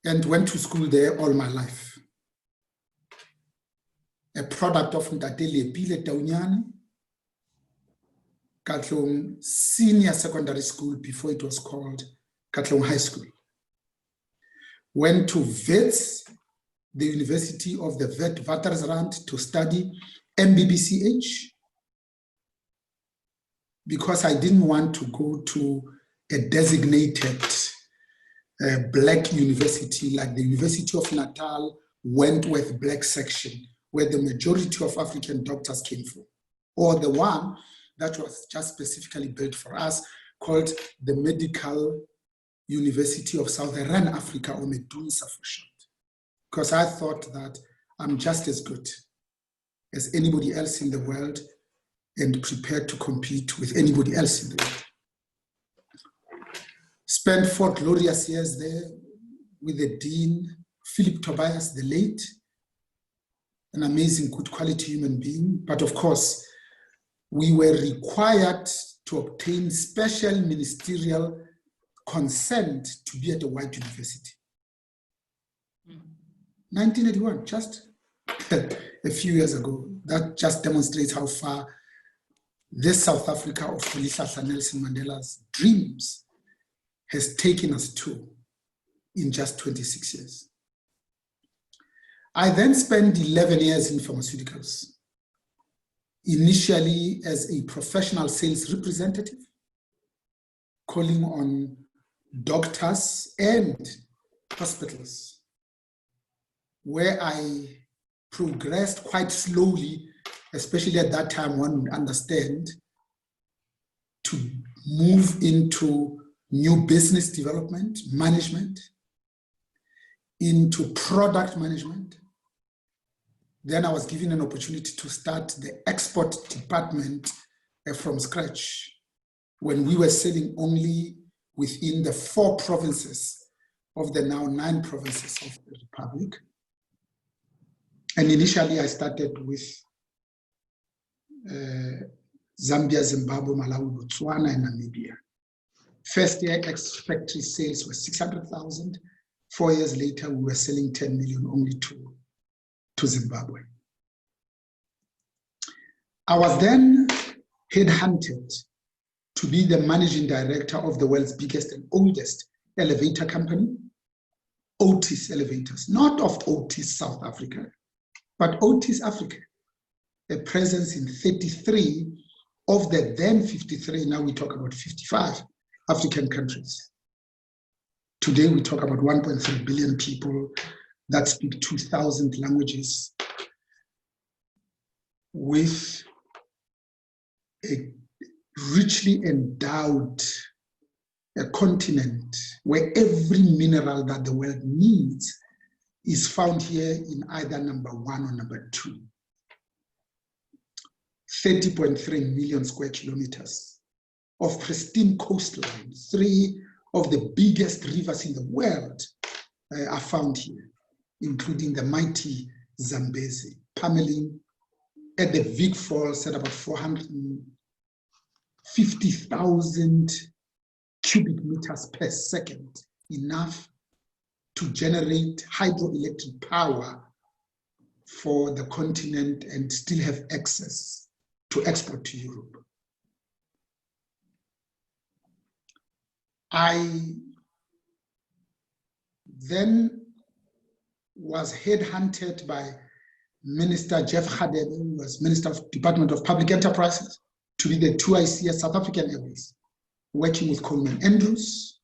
and went to school there all my life. A product of Ntatele Pile Tauniani, Katlong Senior Secondary School before it was called Katlong High School. Went to Wits, the University of the Witwatersrand, to study MBBCH because I didn't want to go to a designated black university like the University of Natal, Wentworth Black section, where the majority of African doctors came from, or the one that was just specifically built for us called the Medical University of Southern Africa, or Medunsa for short, because I thought that I'm just as good as anybody else in the world and prepared to compete with anybody else in the world. Spent 4 glorious years there with the Dean, Philip Tobias, the late, an amazing, good quality human being. But of course, we were required to obtain special ministerial consent to be at a white university. 1981, just a few years ago. That just demonstrates how far this South Africa of Rolihlahla Nelson Mandela's dreams has taken us to in just 26 years. I then spent 11 years in pharmaceuticals, initially as a professional sales representative, calling on doctors and hospitals, where I progressed quite slowly, especially at that time, one would understand, to move into new business development, management, into product management. Then I was given an opportunity to start the export department from scratch when we were selling only within the 4 provinces of the now 9 provinces of the Republic. And initially I started with Zambia, Zimbabwe, Malawi, Botswana, and Namibia. First year ex-factory sales were 600,000. 4 years later, we were selling 10 million only to Zimbabwe. I was then headhunted to be the managing director of the world's biggest and oldest elevator company, Otis Elevators, not of Otis South Africa, but Otis Africa, a presence in 33 of the then 53, now we talk about 55 African countries. Today we talk about 1.3 billion people that speak 2,000 languages, with a richly endowed continent where every mineral that the world needs is found here in either number 1 or number 2. 30.3 million square kilometers of pristine coastline. 3 of the biggest rivers in the world are found here, including the mighty Zambezi, pummeling at the Vic Falls at about 450,000 cubic meters per second, enough to generate hydroelectric power for the continent and still have access to export to Europe. I then was headhunted by Minister Jeff Hadebe, who was Minister of Department of Public Enterprises, to be the 2ICS South African Airways, working with Coleman Andrews,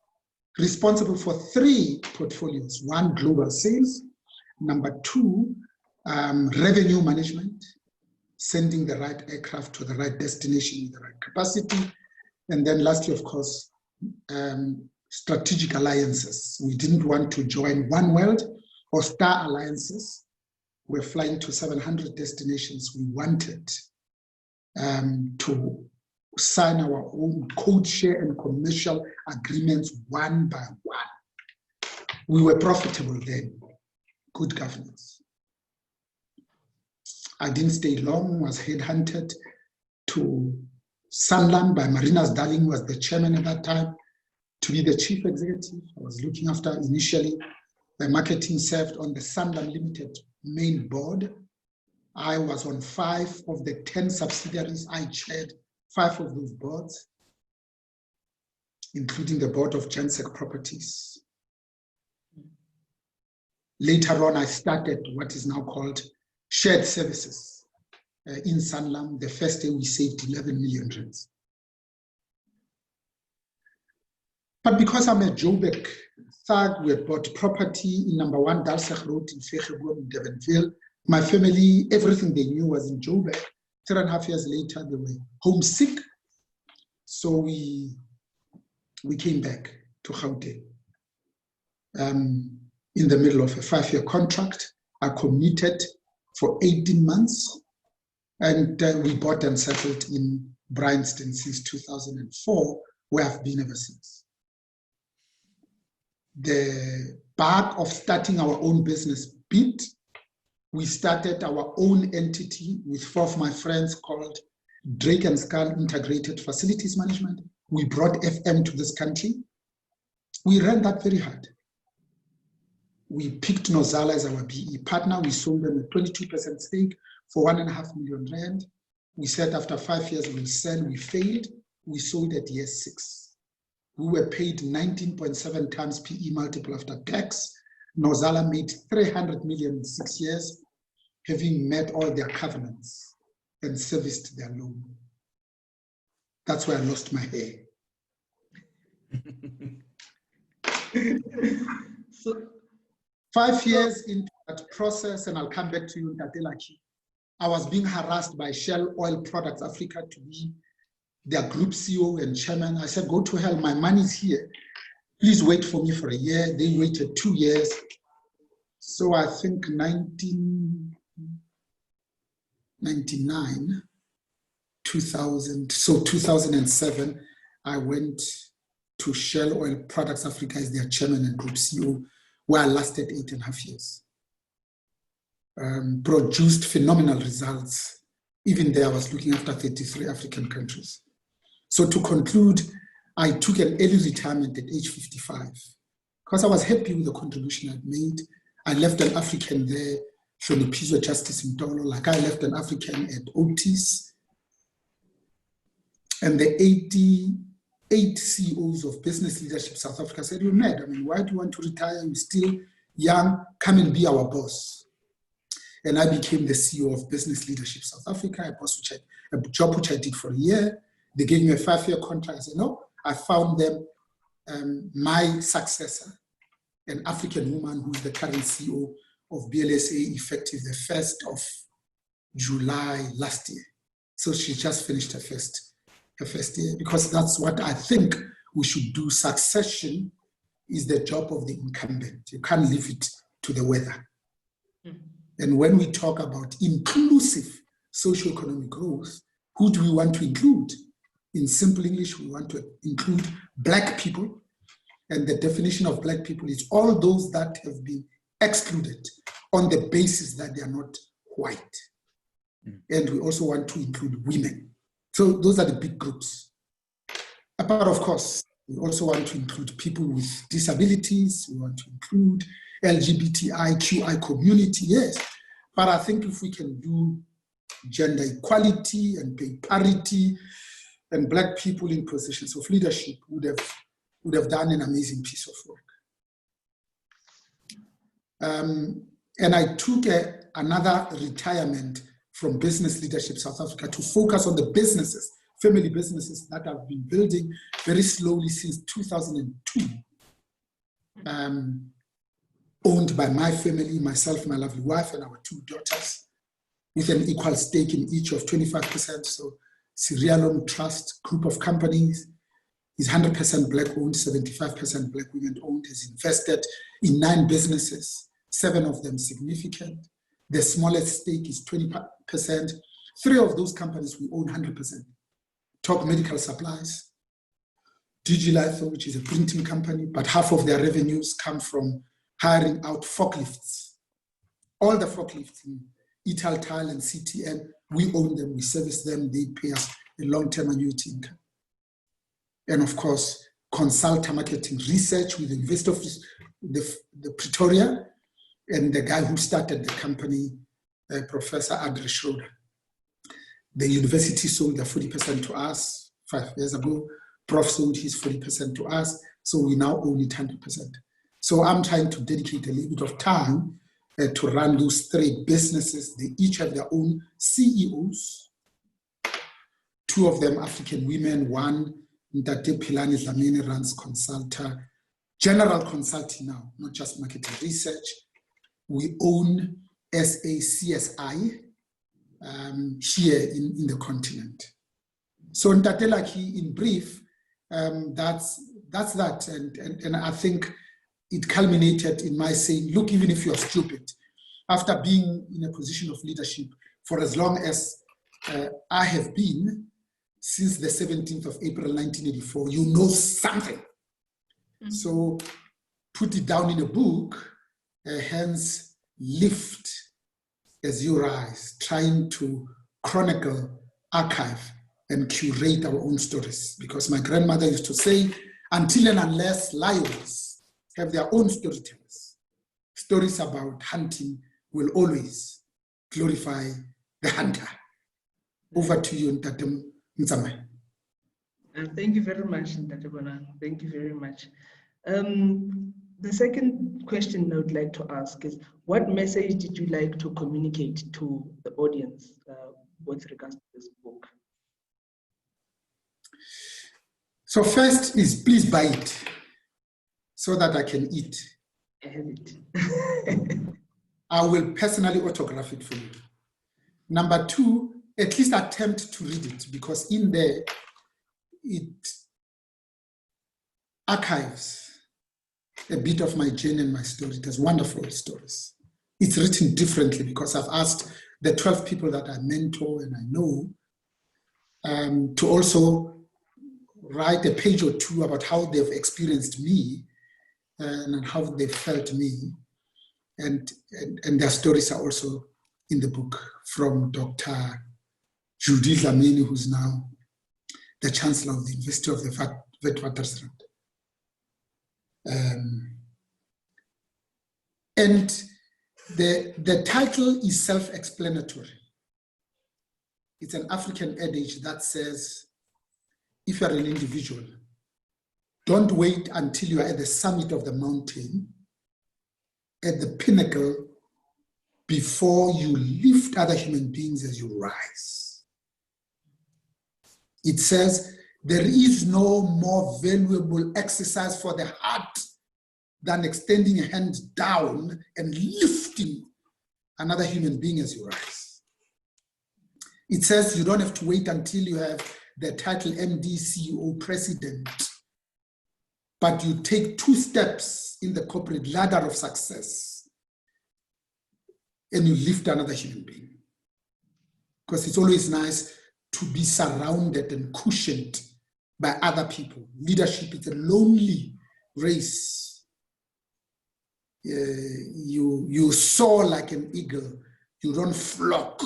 responsible for 3 portfolios: 1, global sales; number 2, revenue management, sending the right aircraft to the right destination with the right capacity; and then lastly, of course, strategic alliances. We didn't want to join One World or Star Alliances. We're flying to 700 destinations. We wanted to sign our own code share and commercial agreements one by one. We were profitable then, good governance. I didn't stay long, was headhunted to Sanlam by Marinas Darling, who was the chairman at that time, to be the chief executive. I was looking after initially The marketing served on the Sanlam Limited main board. I was on 5 of the 10 subsidiaries. I chaired 5 of those boards, including the board of Gensec Properties. Later on, I started what is now called shared services in Sanlam. The first day we saved 11 million rands. But because I'm a Joburg thug, we had bought property in number 1 Dalsach Road in Vegeboom in Devonville. My family, everything they knew was in Joburg. 3.5 years later, they were homesick. So we came back to Gauteng. In the middle of a 5-year contract, I committed for 18 months, and we bought and settled in Bryanston since 2004, where I've been ever since. The bug of starting our own business bit. We started our own entity with 4 of my friends called Drake and Skull Integrated Facilities Management. We brought FM to this country. We ran that very hard. We picked Nozala as our BE partner. We sold them a 22% stake for 1.5 million rand. We said after 5 years we'll sell. We failed. We sold at year 6. We were paid 19.7 times PE multiple after tax. Nozala made 300 million in 6 years, having met all their covenants and serviced their loan. That's where I lost my hair. So 5 years into that process, and I'll come back to you, Tatelaki, I was being harassed by Shell Oil Products Africa to be their group CEO and chairman. I said, go to hell, my money's here. Please wait for me for a year. They waited 2 years. So I think 1999, 2000, so 2007, I went to Shell Oil Products Africa as their chairman and group CEO, where I lasted 8.5 years. Produced phenomenal results. Even there, I was looking after 33 African countries. So to conclude, I took an early retirement at age 55 because I was happy with the contribution I'd made. I left an African there, Shonipizwe Justice in Tolo, like I left an African at Otis. And the 88 CEOs of Business Leadership South Africa said, you're mad. I mean, why do you want to retire? You're still young. Come and be our boss. And I became the CEO of Business Leadership South Africa, a job which I did for a year. They gave me a 5-year contract. I said, no, I found them my successor, an African woman who's the current CEO of BLSA, effective the 1st of July last year. So she just finished her first year, because that's what I think we should do. Succession is the job of the incumbent. You can't leave it to the weather. And when we talk about inclusive socioeconomic growth, who do we want to include? In simple English, we want to include Black people. And the definition of Black people is all those that have been excluded on the basis that they are not white. And we also want to include women. So those are the big groups. But of course, we also want to include people with disabilities. We want to include LGBTIQI community, yes. But I think if we can do gender equality and pay parity and Black people in positions of leadership, would have done an amazing piece of work. And I took another retirement from Business Leadership South Africa to focus on the businesses, family businesses that I've been building very slowly since 2002. Owned by my family, myself, my lovely wife, and our 2 daughters, with an equal stake in each of 25%. So Sirialom Trust group of companies is 100% Black owned, 75% Black women owned, has invested in 9 businesses, 7 of them significant. The smallest stake is 20%. 3 of those companies we own 100%. Talk Medical Supplies, DigiLitho, which is a printing company, but half of their revenues come from hiring out forklifts. All the forklifts in Italtile and CTN, we own them, we service them, they pay us a long-term annuity income. And of course, Consulta Marketing Research with the Pretoria, and the guy who started the company, Professor Andre Schroeder. The university sold their 40% to us 5 years ago. Prof sold his 40% to us, so we now own it 100%. So I'm trying to dedicate a little bit of time to run those 3 businesses. They each have their own CEOs. 2 of them African women. One, Ntate Philani Dlamini, runs general consulting now, not just marketing research. We own SACSI here in the continent. So Ntate Lucky, in brief, that's that. And I think it culminated in my saying, look, even if you're stupid, after being in a position of leadership for as long as I have been, since the 17th of April, 1984, you know something. Mm-hmm. So put it down in a book, hence lift as you rise, trying to chronicle, archive, and curate our own stories. Because my grandmother used to say, until and unless lions have their own storytellers, stories about hunting will always glorify the hunter. Over to you, Ntate Nzamai. Thank you very much, Ntate Bona. Thank you very much. The second question I would like to ask is, what message did you like to communicate to the audience with regards to this book? So first is, please buy it so that I can eat. I have it. I will personally autograph it for you. Number 2, at least attempt to read it, because in there, it archives a bit of my journey and my story. It has wonderful stories. It's written differently because I've asked the 12 people that I mentor and I know to also write a page or 2 about how they've experienced me and how they felt me. And their stories are also in the book, from Dr. Judy Dlamini, who's now the Chancellor of the University of the Witwatersrand. And the title is self-explanatory. It's an African adage that says, if you're an individual, don't wait until you are at the summit of the mountain, at the pinnacle, before you lift other human beings as you rise. It says, there is no more valuable exercise for the heart than extending a hand down and lifting another human being as you rise. It says you don't have to wait until you have the title MD, CEO, President, but you take 2 steps in the corporate ladder of success and you lift another human being. Because it's always nice to be surrounded and cushioned by other people. Leadership is a lonely race. You soar like an eagle. You don't flock.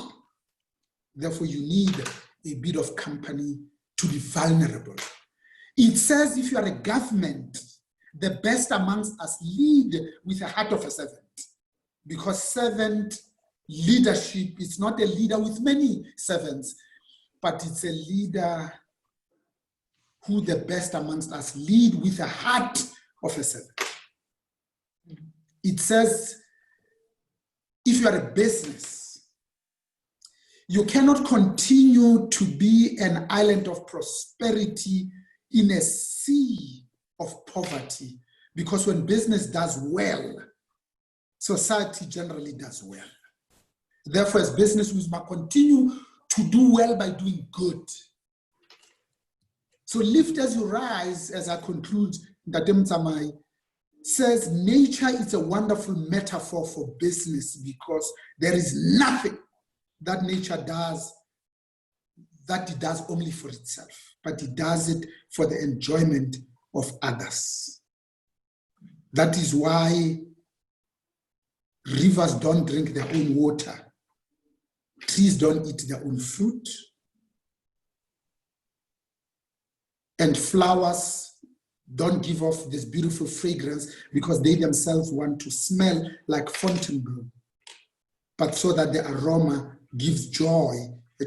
Therefore, you need a bit of company to be vulnerable. It says if you are a government, the best amongst us lead with a heart of a servant. Because servant leadership is not a leader with many servants, but it's a leader who the best amongst us lead with a heart of a servant. It says, if you are a business, you cannot continue to be an island of prosperity in a sea of poverty, because when business does well, society generally does well. Therefore, as business, we must continue to do well by doing good. So lift as you rise, as I conclude, Ntate Nzamai says nature is a wonderful metaphor for business, because there is nothing that nature does that it does only for itself, but it does it for the enjoyment of others. That is why rivers don't drink their own water, trees don't eat their own fruit, and flowers don't give off this beautiful fragrance because they themselves want to smell like Fontainebleau, but so that the aroma gives joy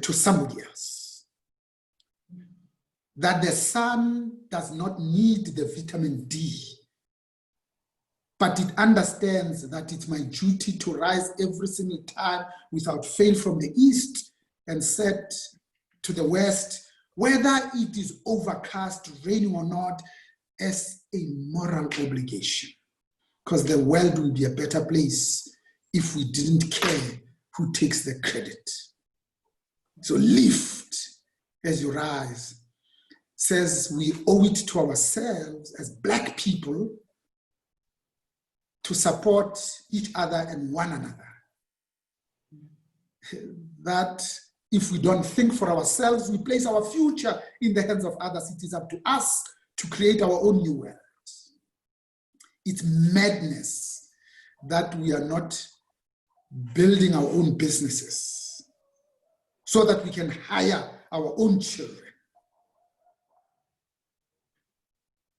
to somebody else. That the sun does not need the vitamin D, but it understands that it's my duty to rise every single time without fail from the east and set to the west, whether it is overcast, raining or not, as a moral obligation. Because the world will be a better place if we didn't care who takes the credit. So lift as you rise. Says we owe it to ourselves as Black people to support each other and one another. That if we don't think for ourselves, we place our future in the hands of others. It is up to us to create our own new world. It's madness that we are not building our own businesses so that we can hire our own children.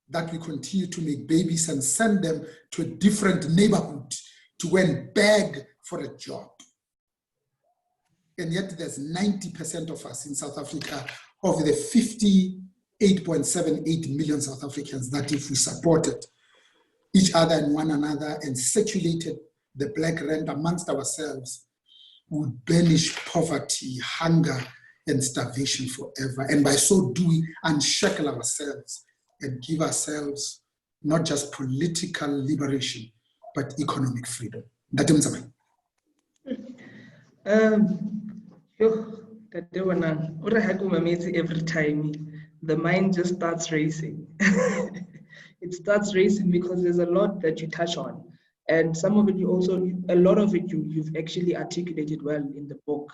That we continue to make babies and send them to a different neighborhood to go and beg for a job. And yet there's 90% of us in South Africa, of the 58.78 million South Africans, that if we supported each other and one another and circulated the Black rand amongst ourselves, we would banish poverty, hunger, and starvation forever. And by so doing, unshackle ourselves and give ourselves not just political liberation, but economic freedom. That's every time the mind just starts racing. It starts racing because there's a lot that you touch on. And some of it a lot of it you've actually articulated well in the book.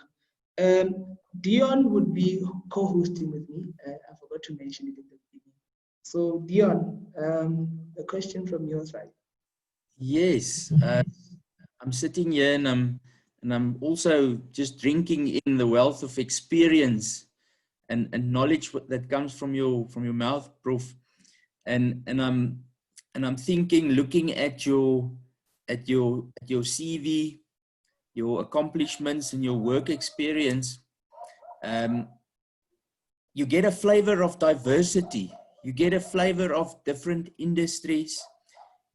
Dion would be co-hosting with me. I forgot to mention it in the beginning. So Dion, a question from your side. Yes, I'm sitting here and I'm also just drinking in the wealth of experience and knowledge that comes from your mouth, Prof. And I'm thinking, looking at your CV, your accomplishments and your work experience, you get a flavor of diversity. You get a flavor of different industries.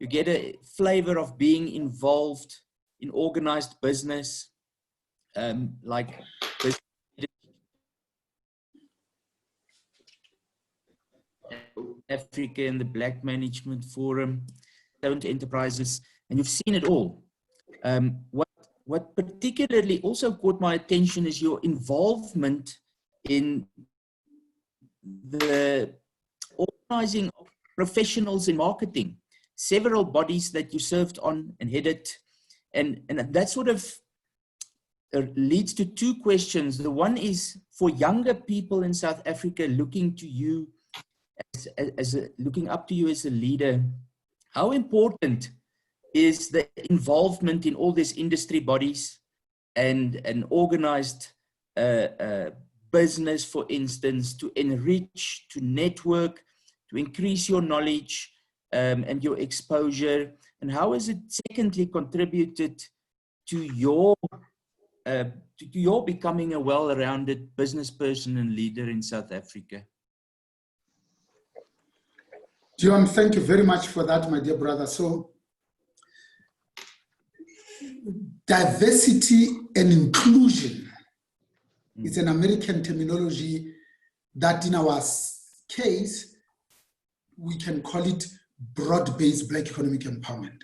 You get a flavor of being involved in organized business, like Africa and the Black Management Forum, enterprises, and you've seen it all. What particularly also caught my attention is your involvement in the organizing of professionals in marketing, several bodies that you served on and headed, and that sort of leads to two questions. The one is for younger people in South Africa looking to you looking up to you as a leader. How important is the involvement in all these industry bodies and an organized business, for instance, to enrich, to network, to increase your knowledge and your exposure? And how has it secondly contributed to your becoming a well-rounded business person and leader in South Africa? John, thank you very much for that, my dear brother. So, diversity and inclusion is an American terminology that in our case, we can call it broad-based Black economic empowerment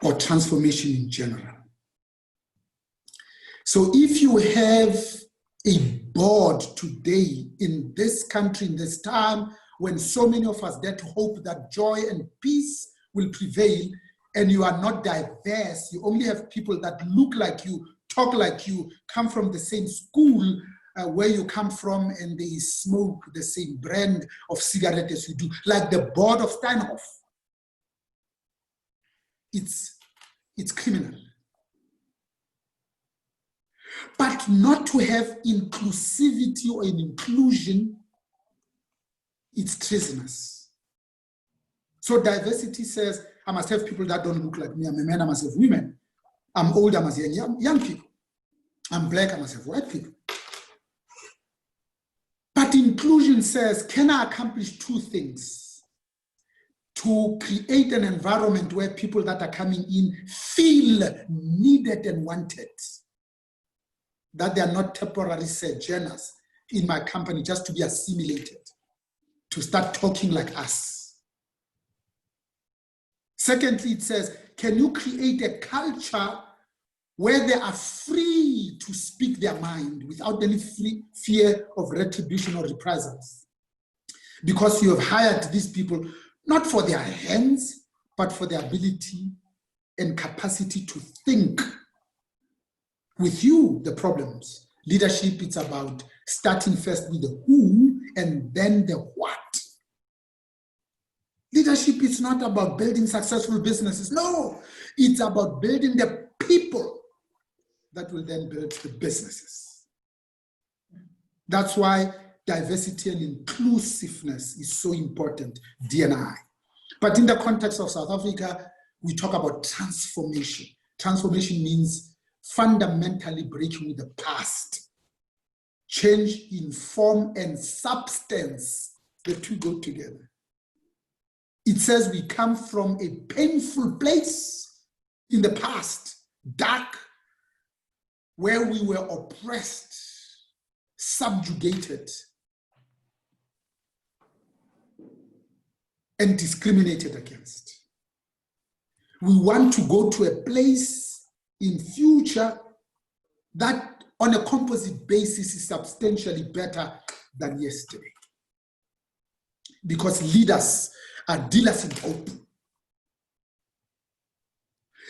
or transformation in general. So if you have a board today in this country, in this time, when so many of us dare to hope that joy and peace will prevail, and you are not diverse, you only have people that look like you, talk like you, come from the same school where you come from, and they smoke the same brand of cigarette as you do, like the board of Steinhoff. It's criminal. But not to have inclusivity or an inclusion it's treasonous. So diversity says, I must have people that don't look like me. I'm a man, I must have women. I'm old, I must have young people. I'm black, I must have white people. But inclusion says, can I accomplish two things? To create an environment where people that are coming in feel needed and wanted. That they are not temporary sojourners in my company just to be assimilated, to start talking like us. Secondly, it says, can you create a culture where they are free to speak their mind without any fear of retribution or reprisals? Because you have hired these people not for their hands, but for their ability and capacity to think with you the problems. Leadership, it's about starting first with the who and then the what. Leadership is not about building successful businesses. No, it's about building the people that will then build the businesses. That's why diversity and inclusiveness is so important, D&I. But in the context of South Africa, we talk about transformation. Transformation means fundamentally breaking with the past. Change in form and substance, the two go together. It says we come from a painful place in the past, dark, where we were oppressed, subjugated, and discriminated against. We want to go to a place in future that on a composite basis is substantially better than yesterday. Because leaders are dealers in hope.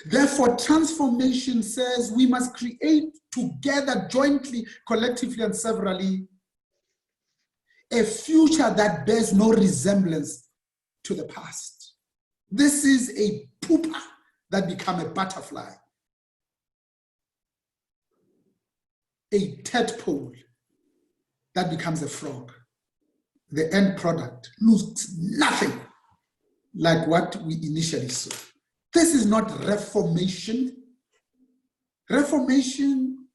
Therefore, transformation says we must create together, jointly, collectively, and severally, a future that bears no resemblance to the past. This is a pupa that becomes a butterfly, a tadpole that becomes a frog. The end product looks nothing like what we initially saw. This is not reformation. Reformation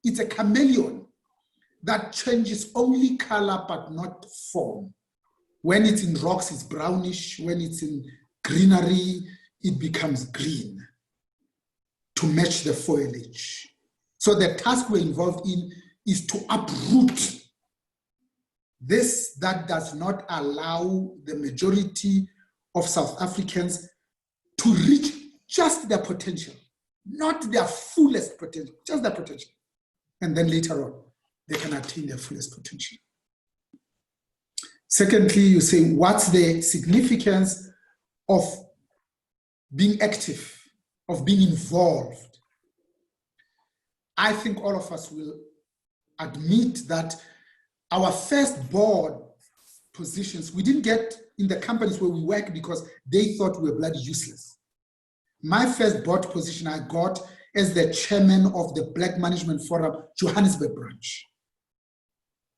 is a chameleon that changes only color but not form. When it's in rocks, it's brownish. When it's in greenery, it becomes green to match the foliage. So the task we're involved in is to uproot this that does not allow the majority of South Africans to reach just their potential, not their fullest potential, just their potential. And then later on, they can attain their fullest potential. Secondly, you say, what's the significance of being active, of being involved? I think all of us will admit that our first board positions, we didn't get in the companies where we work because they thought we were bloody useless. My first board position I got as the chairman of the Black Management Forum, Johannesburg branch.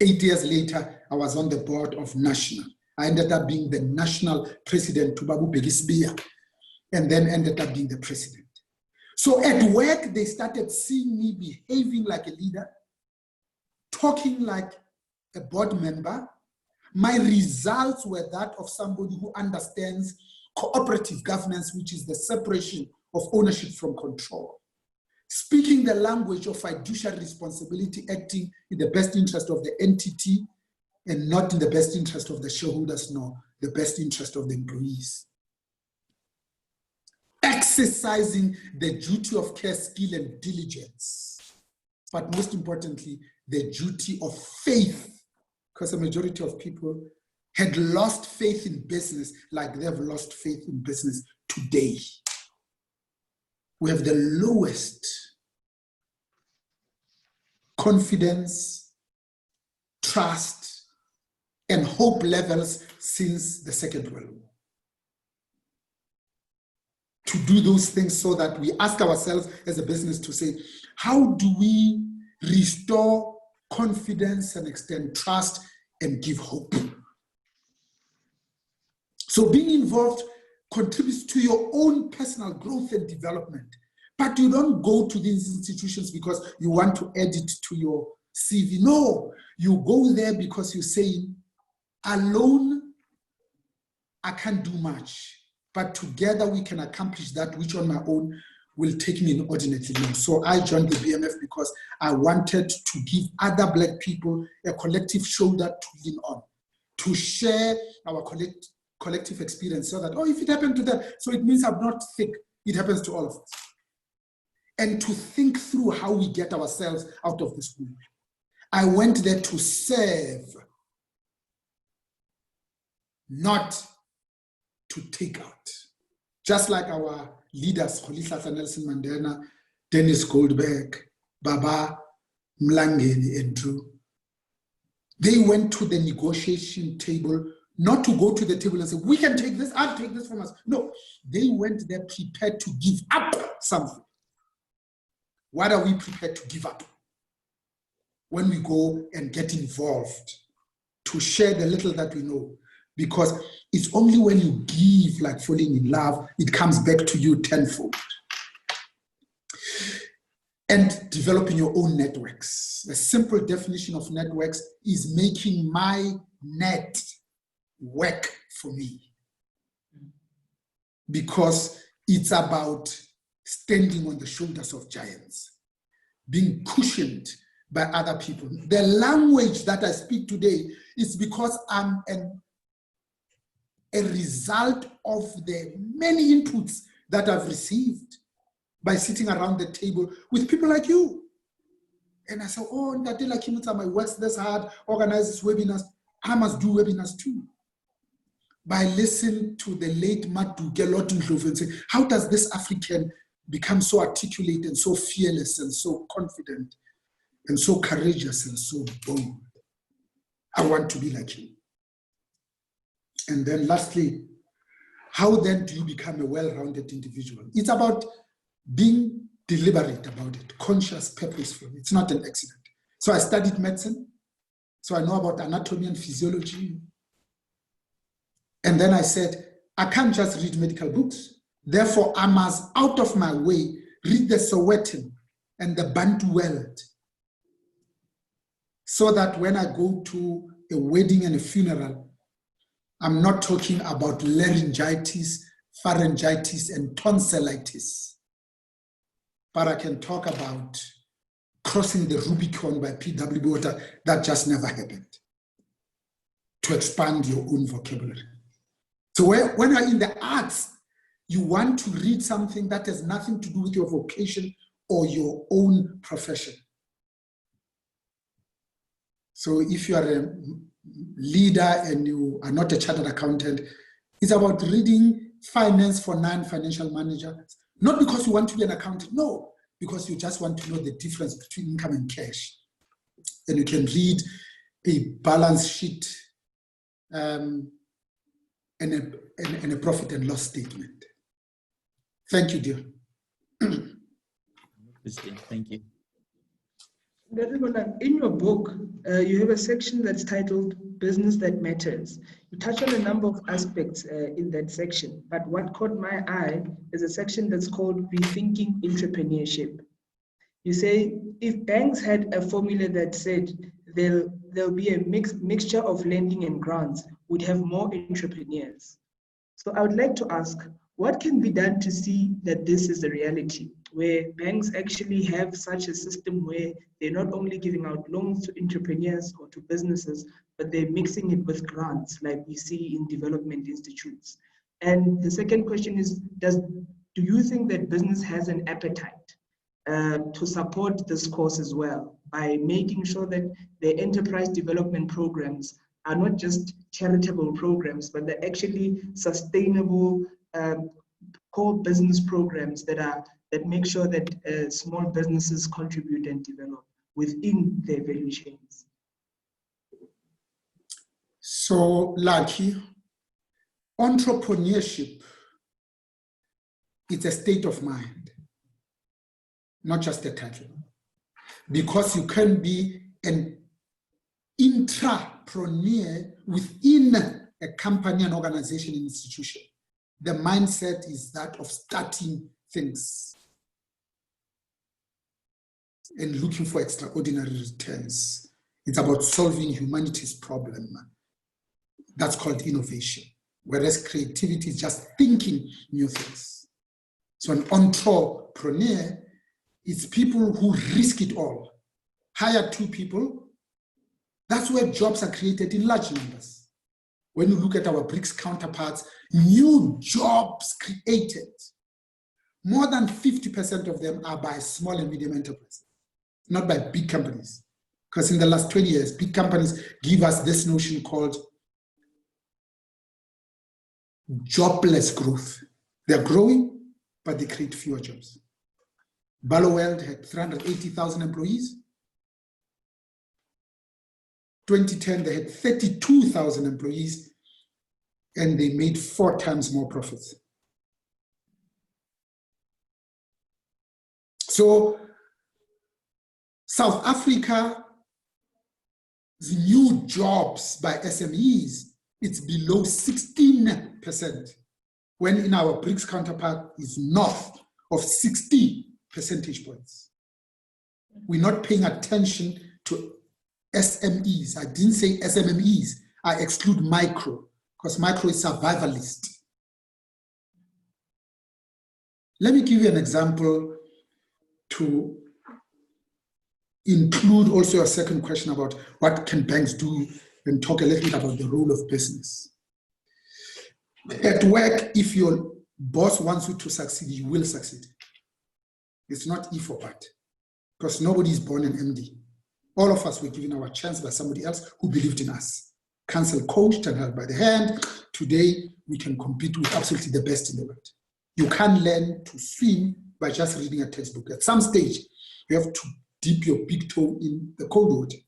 8 years later, I was on the board of National. I ended up being the national president, Tubabu Begisbia, and then ended up being the president. So at work, they started seeing me behaving like a leader, talking like a board member. My results were that of somebody who understands cooperative governance, which is the separation of ownership from control. Speaking the language of fiduciary responsibility, acting in the best interest of the entity and not in the best interest of the shareholders, nor the best interest of the employees. Exercising the duty of care, skill, and diligence. But most importantly, the duty of faith, because the majority of people had lost faith in business like they have lost faith in business today. We have the lowest confidence, trust, and hope levels since the Second World War. To do those things so that we ask ourselves as a business to say, how do we restore confidence and extend trust and give hope? So being involved contributes to your own personal growth and development. But you don't go to these institutions because you want to add it to your CV. No, you go there because you're saying, alone, I can't do much. But together we can accomplish that, which on my own will take me inordinately long. So I joined the BMF because I wanted to give other Black people a collective shoulder to lean on, to share our collective experience so that, oh, if it happened to them, so it means I'm not sick, it happens to all of us. And to think through how we get ourselves out of this room. I went there to serve, not to take out. Just like our leaders, Rolihlahla Nelson Mandela, Dennis Goldberg, Baba Mlangeni, and Drew. They went to the negotiation table, not to go to the table and say, we can take this, I'll take this from us. No, they went there prepared to give up something. What are we prepared to give up when we go and get involved to share the little that we know? Because it's only when you give, like falling in love, it comes back to you tenfold. And developing your own networks. A simple definition of networks is making my net work for me. Because it's about standing on the shoulders of giants, being cushioned by other people. The language that I speak today is because I'm a result of the many inputs that I've received by sitting around the table with people like you. And I say, oh, Ntatela Kimutsama works this hard, organizes webinars. I must do webinars too. By listening to the late Maduke Lotundlovu and say, how does this African become so articulate and so fearless and so confident and so courageous and so bold? I want to be like him. And then lastly, how then do you become a well-rounded individual? It's about being deliberate about it, conscious, purposeful. It's not an accident. So I studied medicine. So I know about anatomy and physiology. And then I said, I can't just read medical books. Therefore, I must, out of my way, read the Sowetan and the Bantu world. So that when I go to a wedding and a funeral, I'm not talking about laryngitis, pharyngitis, and tonsillitis. But I can talk about crossing the Rubicon by P.W. Botha. That just never happened. To expand your own vocabulary. So when you're in the arts, you want to read something that has nothing to do with your vocation or your own profession. So if you are a leader and you are not a chartered accountant, it's about reading finance for non-financial managers, not because you want to be an accountant, no, because you just want to know the difference between income and cash. And you can read a balance sheet and a profit and loss statement. Thank you, dear. Thank you. In your book, you have a section that's titled Business That Matters. You touch on a number of aspects in that section, but what caught my eye is a section that's called Rethinking Entrepreneurship. You say, if banks had a formula that said there'll be a mixture of lending and grants, we'd have more entrepreneurs. So I would like to ask, what can be done to see that this is a reality, where banks actually have such a system where they're not only giving out loans to entrepreneurs or to businesses, but they're mixing it with grants like we see in development institutes? And the second question is, do you think that business has an appetite to support this course as well, by making sure that the enterprise development programs are not just charitable programs, but they're actually sustainable core business programs that make sure that small businesses contribute and develop within their value chains? So, Lucky, entrepreneurship is a state of mind, not just a title. Because you can be an intrapreneur within a company, an organization, an institution. The mindset is that of starting things and looking for extraordinary returns. It's about solving humanity's problem. That's called innovation. Whereas creativity is just thinking new things. So an entrepreneur is people who risk it all. Hire 2 people. That's where jobs are created in large numbers. When you look at our BRICS counterparts, new jobs created, more than 50% of them are by small and medium enterprises, not by big companies. Because in the last 20 years, big companies give us this notion called jobless growth. They're growing, but they create fewer jobs. Balloweld had 380,000 employees. 2010, they had 32,000 employees, and they made 4 times more profits. So South Africa's new jobs by SMEs, it's below 16%, when in our BRICS counterpart is north of 60 percentage points. We're not paying attention to SMEs. I didn't say SMMEs. I exclude micro, because micro is survivalist. Let me give you an example to include also your second question about what can banks do, and talk a little bit about the role of business. At work, if your boss wants you to succeed, you will succeed. It's not if or but, because nobody is born an MD. All of us were given our chance by somebody else who believed in us. Counsel, coached, and held by the hand. Today, we can compete with absolutely the best in the world. You can't learn to swim by just reading a textbook. At some stage, you have to dip your big toe in the cold water.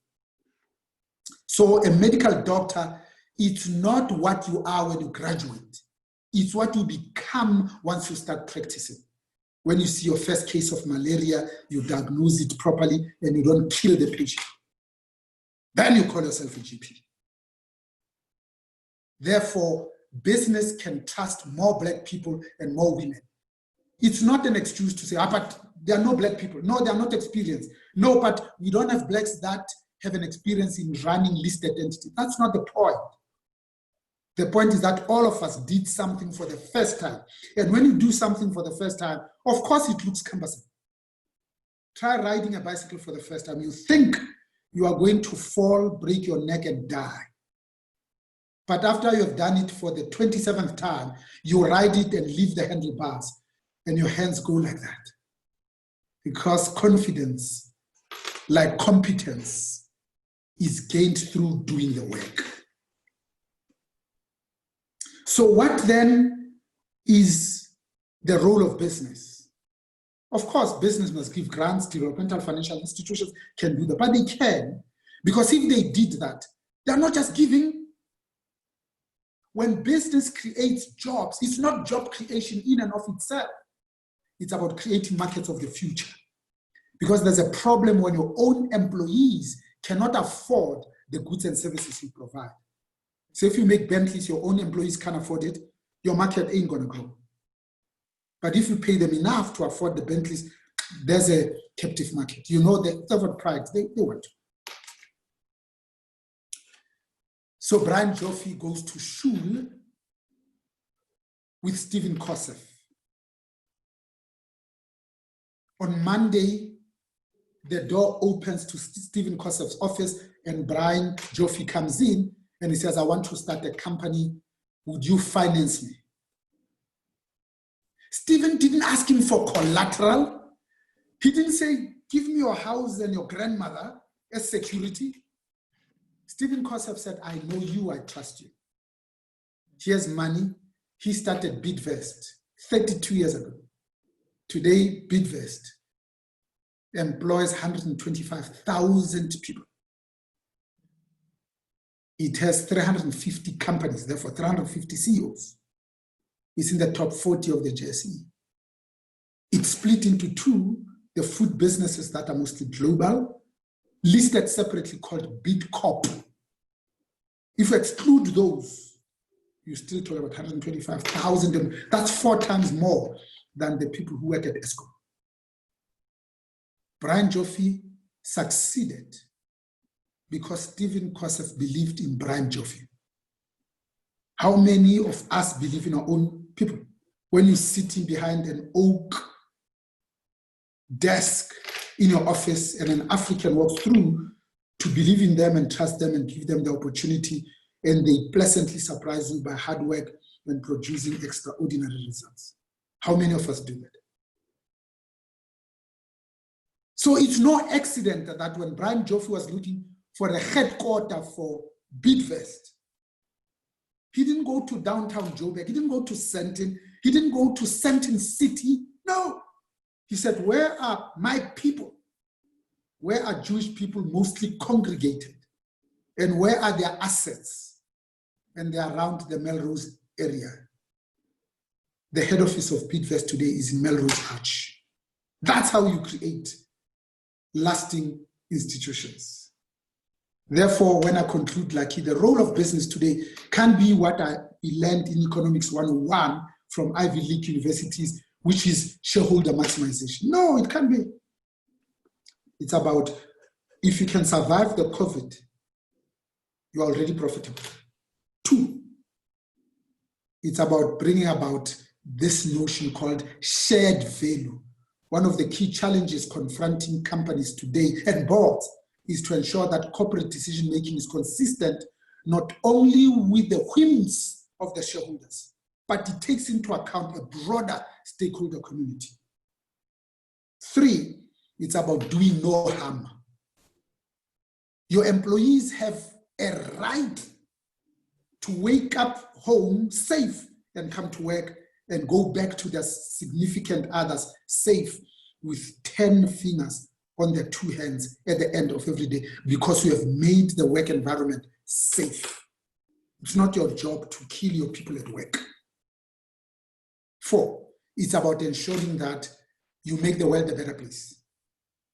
So a medical doctor, it's not what you are when you graduate. It's what you become once you start practicing. When you see your first case of malaria, you diagnose it properly and you don't kill the patient. Then you call yourself a GP. Therefore, business can trust more Black people and more women. It's not an excuse to say, but there are no Black people. No, they are not experienced. No, but we don't have Blacks that have an experience in running listed entities. That's not the point. The point is that all of us did something for the first time. And when you do something for the first time, of course it looks cumbersome. Try riding a bicycle for the first time. You think you are going to fall, break your neck, and die. But after you have done it for the 27th time, you ride it and leave the handlebars, and your hands go like that. Because confidence, like competence, is gained through doing the work. So what then is the role of business? Of course, business must give grants. Developmental financial institutions can do that, but they can, because if they did that, they're not just giving. When business creates jobs, it's not job creation in and of itself. It's about creating markets of the future. Because there's a problem when your own employees cannot afford the goods and services you provide. So if you make Bentleys, your own employees can't afford it, your market ain't gonna grow. But if you pay them enough to afford the Bentleys, there's a captive market. You know, the third pride, they want to. So Brian Joffe goes to Shul with Stephen Kosef. On Monday, the door opens to Stephen Kosef's office and Brian Joffe comes in and he says, I want to start a company. Would you finance me? Stephen didn't ask him for collateral. He didn't say, give me your house and your grandmother as security. Stephen Kosef said, I know you, I trust you. Here's money. He started Bidvest 32 years ago. Today, Bidvest employs 125,000 people. It has 350 companies, therefore 350 CEOs. It's in the top 40 of the JSE. It's split into two, the food businesses that are mostly global, listed separately called BidCorp. If you exclude those, you still talk about 125,000, and that's 4 times more than the people who work at ESCO. Brian Joffe succeeded because Stephen Kosef believed in Brian Joffe. How many of us believe in our own people? When you're sitting behind an oak desk in your office and an African walks through, to believe in them and trust them and give them the opportunity, and they pleasantly surprise you by hard work and producing extraordinary results. How many of us do that? So it's no accident that when Brian Joffe was looking for a headquarter for Bidvest, he didn't go to downtown Joburg, he didn't go to Sandton, he didn't go to Sandton City. No. He said, where are my people? Where are Jewish people mostly congregated? And where are their assets? And they're around the Melrose area. The head office of Bidvest today is in Melrose Arch. That's how you create lasting institutions. Therefore, when I conclude, Lucky, the role of business today can be what I learned in Economics 101 from Ivy League universities, which is shareholder maximization. No, it can't be. It's about, if you can survive the COVID, you're already profitable. 2, it's about bringing about this notion called shared value. One of the key challenges confronting companies today and boards is to ensure that corporate decision-making is consistent, not only with the whims of the shareholders, but it takes into account a broader stakeholder community. 3, it's about doing no harm. Your employees have a right to wake up home safe and come to work and go back to their significant others safe with 10 fingers on their 2 hands at the end of every day, because you have made the work environment safe. It's not your job to kill your people at work. 4, it's about ensuring that you make the world a better place.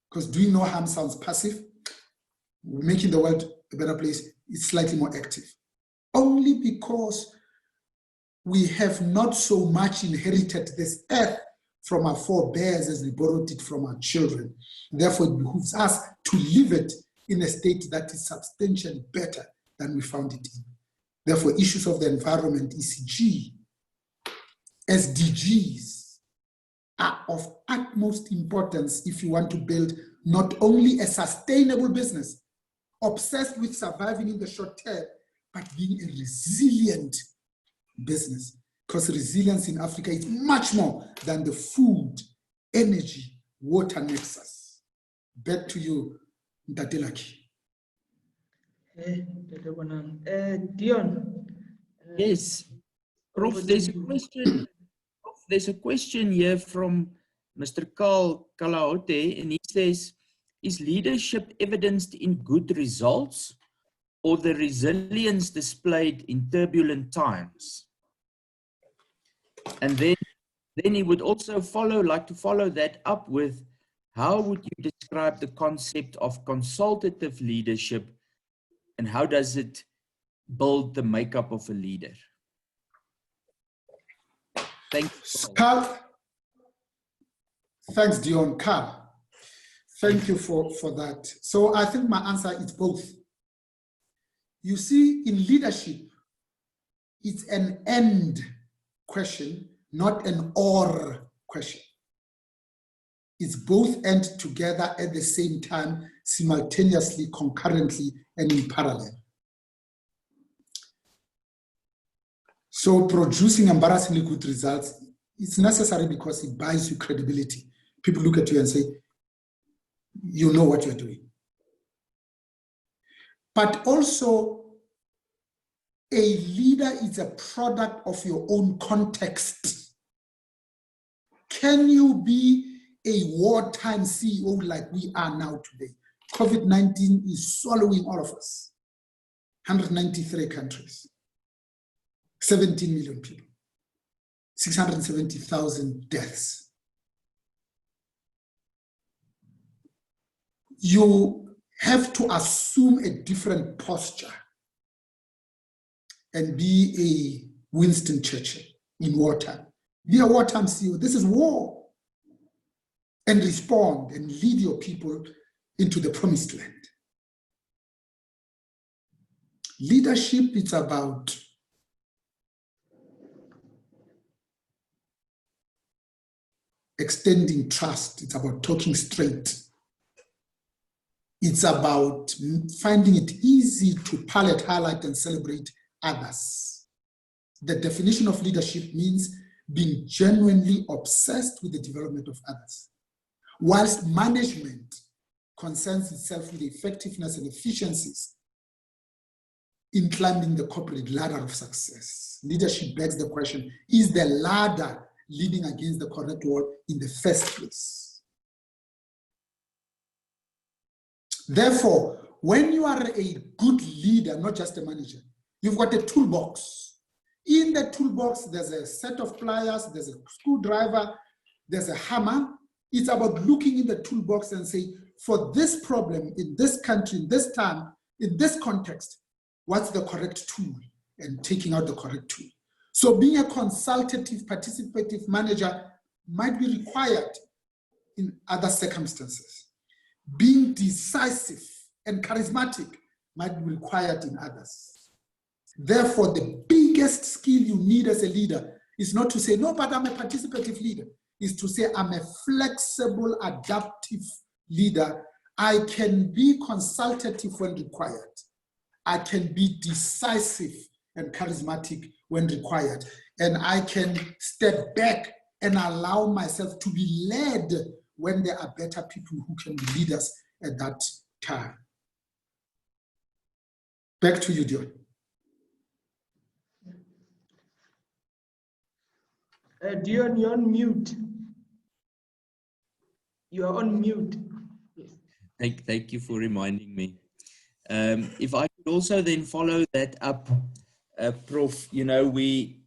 Because doing no harm sounds passive. Making the world a better place is slightly more active. Only because we have not so much inherited this earth from our forebears as we borrowed it from our children. Therefore, it behooves us to live it in a state that is substantially better than we found it in. Therefore, issues of the environment, ECG, SDGs, are of utmost importance if you want to build not only a sustainable business, obsessed with surviving in the short term, but being a resilient business. Because resilience in Africa is much more than the food, energy, water nexus. Back to you, Ntatelaki. Dion. Yes. Prof, there's a question. There's a question here from Mr. Carl Kalaote, and he says, is leadership evidenced in good results or the resilience displayed in turbulent times? And then he would also like to follow that up with, how would you describe the concept of consultative leadership, and how does it build the makeup of a leader? Thank you, Carl. Thanks, Dion. Carl, thank you for that. So I think my answer is both. You see, in leadership, it's an and question, not an or question. It's both and together at the same time, simultaneously, concurrently, and in parallel. So producing embarrassingly good results, it's necessary because it buys you credibility. People look at you and say, you know what you're doing. But also, a leader is a product of your own context. Can you be a wartime CEO like we are now today? COVID-19 is swallowing all of us. 193 countries, 17 million people, 670,000 deaths. You have to assume a different posture and be a Winston Churchill in wartime. Be a wartime CEO. This is war. And respond and lead your people into the promised land. Leadership, it's about extending trust. It's about talking straight. It's about finding it easy to palate, highlight, and celebrate others. The definition of leadership means being genuinely obsessed with the development of others, whilst management concerns itself with the effectiveness and efficiencies in climbing the corporate ladder of success. Leadership begs the question, is the ladder leaning against the correct wall in the first place? Therefore, when you are a good leader, not just a manager, you've got a toolbox. In the toolbox, there's a set of pliers, there's a screwdriver, there's a hammer. It's about looking in the toolbox and say, for this problem, in this country, in this time, in this context, what's the correct tool? And taking out the correct tool. So being a consultative, participative manager might be required in other circumstances. Being decisive and charismatic might be required in others. Therefore, the biggest skill you need as a leader is not to say, no, but I'm a participative leader. Is to say, I'm a flexible, adaptive leader. I can be consultative when required. I can be decisive and charismatic when required. And I can step back and allow myself to be led when there are better people who can be leaders at that time. Back to you, Dion. Dion, you're on mute. You are on mute. Yes. Thank you for reminding me. If I could also then follow that up, Prof, you know, we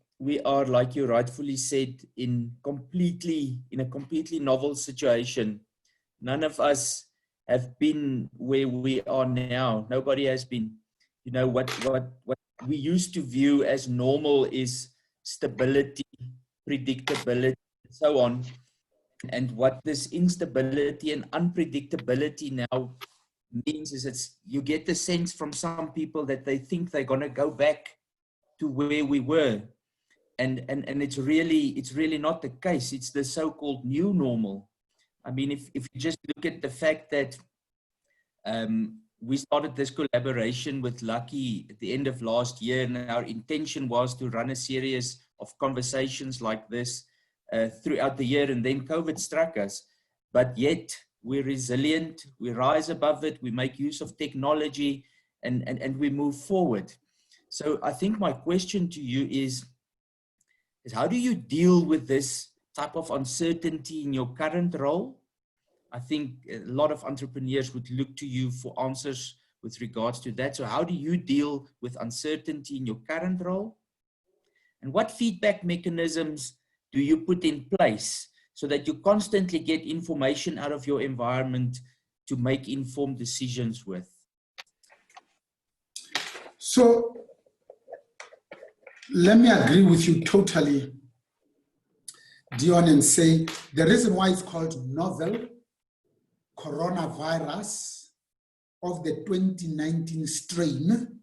are, like you rightfully said, in a completely novel situation. None of us have been where we are now. Nobody has been. You know, what we used to view as normal is stability, predictability, and so on. And what this instability and unpredictability now means is you get the sense from some people that they think they're going to go back to where we were. And it's really not the case. It's the so-called new normal. I mean, if you just look at the fact that we started this collaboration with Lucky at the end of last year, and our intention was to run a series of conversations like this throughout the year, and then COVID struck us. But yet we're resilient, we rise above it, we make use of technology, and we move forward. So I think my question to you is how do you deal with this type of uncertainty in your current role? I think a lot of entrepreneurs would look to you for answers with regards to that. So how do you deal with uncertainty in your current role? And what feedback mechanisms do you put in place so that you constantly get information out of your environment to make informed decisions with? So let me agree with you totally, Dion, and say the reason why it's called novel coronavirus of the 2019 strain,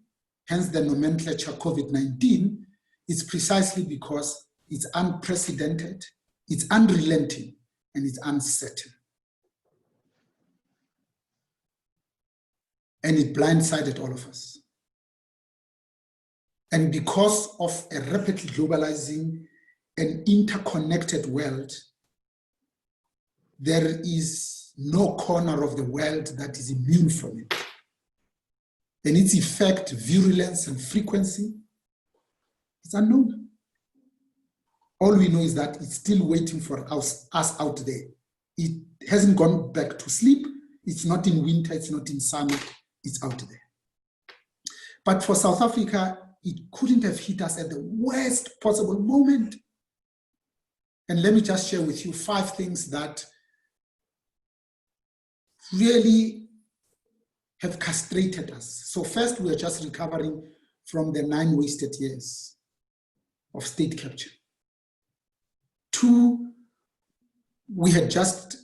hence the nomenclature COVID-19, is precisely because it's unprecedented, it's unrelenting, and it's uncertain. And it blindsided all of us. And because of a rapidly globalizing and interconnected world, there is no corner of the world that is immune from it. And its effect, virulence, and frequency is unknown. All we know is that it's still waiting for us out there. It hasn't gone back to sleep. It's not in winter, it's not in summer, it's out there. But for South Africa, it couldn't have hit us at the worst possible moment. And let me just share with you 5 things that really have castrated us. So first, we are just recovering from the 9 wasted years of state capture. 2, we had just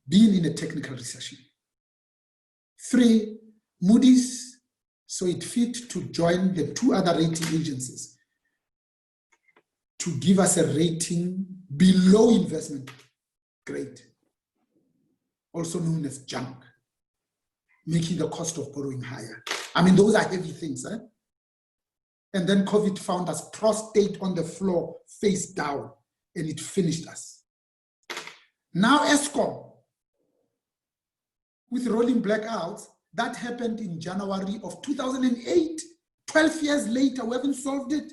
been in a technical recession. 3, Moody's saw it fit to join the 2 other rating agencies to give us a rating below investment grade, also known as junk, making the cost of borrowing higher. I mean, those are heavy things, eh? And then COVID found us prostrate on the floor, face down, and it finished us. Now Eskom, with rolling blackouts, that happened in January of 2008. 12 years later, we haven't solved it.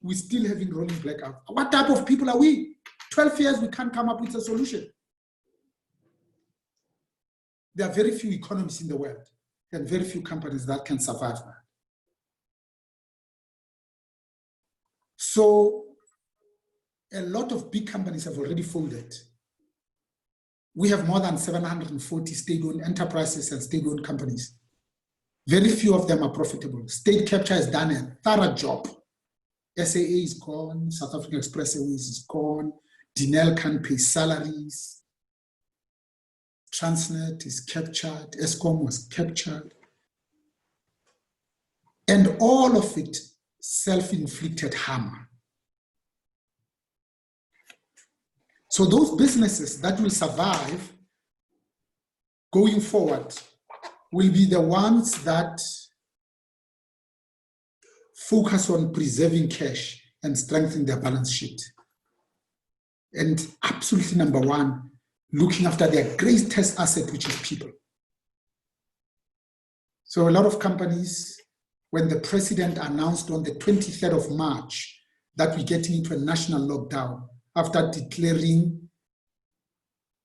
We're still having rolling blackouts. What type of people are we? 12 years, we can't come up with a solution. There are very few economies in the world and very few companies that can survive that. So a lot of big companies have already folded. We have more than 740 state-owned enterprises and state-owned companies. Very few of them are profitable. State capture has done a thorough job. SAA is gone, South African Express Airways is gone, Dinel can't pay salaries, Transnet is captured, Eskom was captured. And all of it self-inflicted harm. So those businesses that will survive going forward will be the ones that focus on preserving cash and strengthening their balance sheet. And absolutely number 1, looking after their greatest asset, which is people. So a lot of companies, when the president announced on the 23rd of March that we're getting into a national lockdown after declaring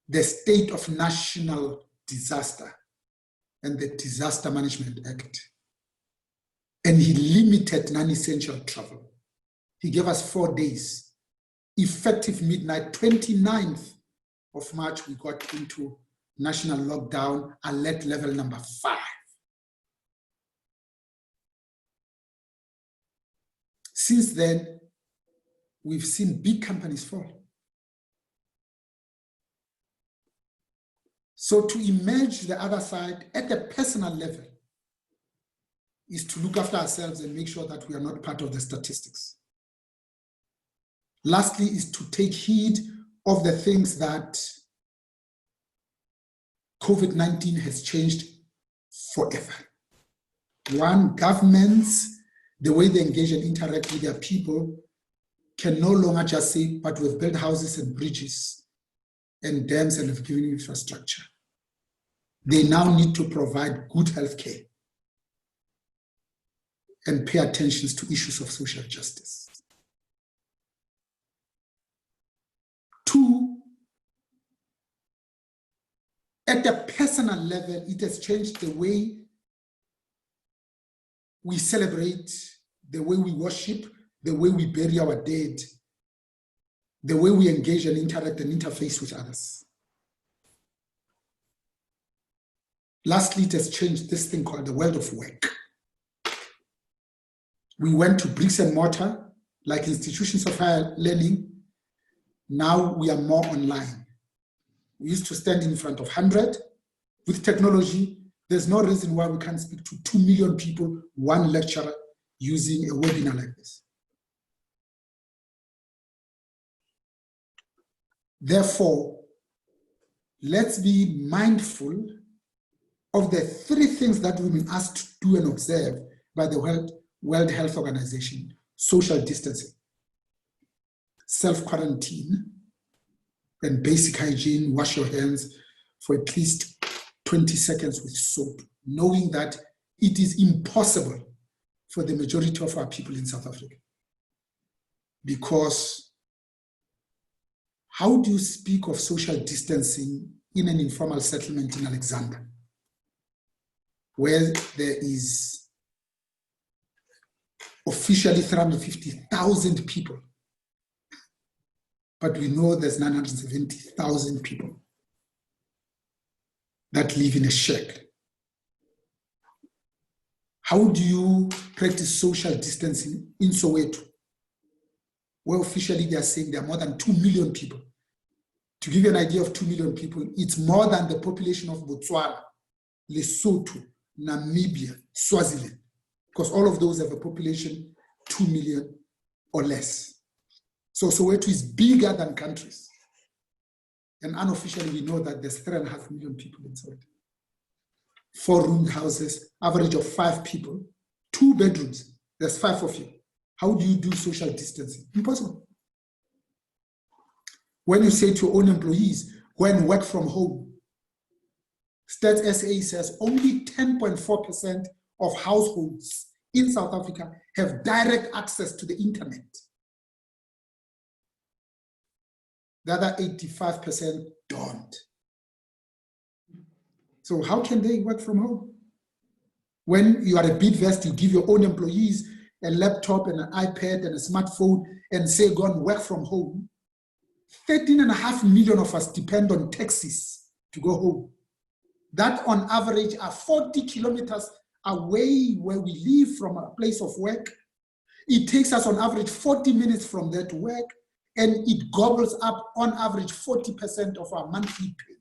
the state of national disaster and the Disaster Management Act, and he limited non-essential travel. He gave us 4 days, effective midnight, 29th of March, we got into national lockdown, alert level number 5. Since then, we've seen big companies fall. So to emerge the other side at a personal level is to look after ourselves and make sure that we are not part of the statistics. Lastly, is to take heed of the things that COVID-19 has changed forever. 1, governments, the way they engage and interact with their people, can no longer just say, but we've built houses and bridges and dams and have given infrastructure. They now need to provide good health care and pay attention to issues of social justice. 2, at a personal level, it has changed the way we celebrate, the way we worship, the way we bury our dead, the way we engage and interact and interface with others. Lastly, it has changed this thing called the world of work. We went to bricks and mortar, like institutions of higher learning. Now we are more online. We used to stand in front of 100. With technology, there's no reason why we can't speak to 2 million people, 1 lecturer, using a webinar like this. Therefore, let's be mindful of the 3 things that we've been asked to do and observe by the World Health Organization: social distancing, self-quarantine, and basic hygiene. Wash your hands for at least 20 seconds with soap, knowing that it is impossible for the majority of our people in South Africa. Because how do you speak of social distancing in an informal settlement in Alexander, where there is officially 350,000 people, but we know there's 970,000 people that live in a shack? How do you practice social distancing in Soweto, where officially they are saying there are more than 2 million people. To give you an idea of 2 million people, it's more than the population of Botswana, Lesotho, Namibia, Swaziland, because all of those have a population 2 million or less. So Soweto is bigger than countries. And unofficially, we know that there's 3.5 million people in Soweto. 4-room houses, average of 5 people, 2 bedrooms, there's 5 of you. How do you do social distancing? Impossible. When you say to your own employees, go and work from home, Stats SA says only 10.4% of households in South Africa have direct access to the internet. The other 85% don't. So how can they work from home? When you are a Bidvest, you give your own employees a laptop and an iPad and a smartphone and say, go and work from home. 13.5 million of us depend on taxis to go home. That on average are 40 kilometers away where we live from a place of work. It takes us on average 40 minutes from there to work, and it gobbles up on average 40% of our monthly pay.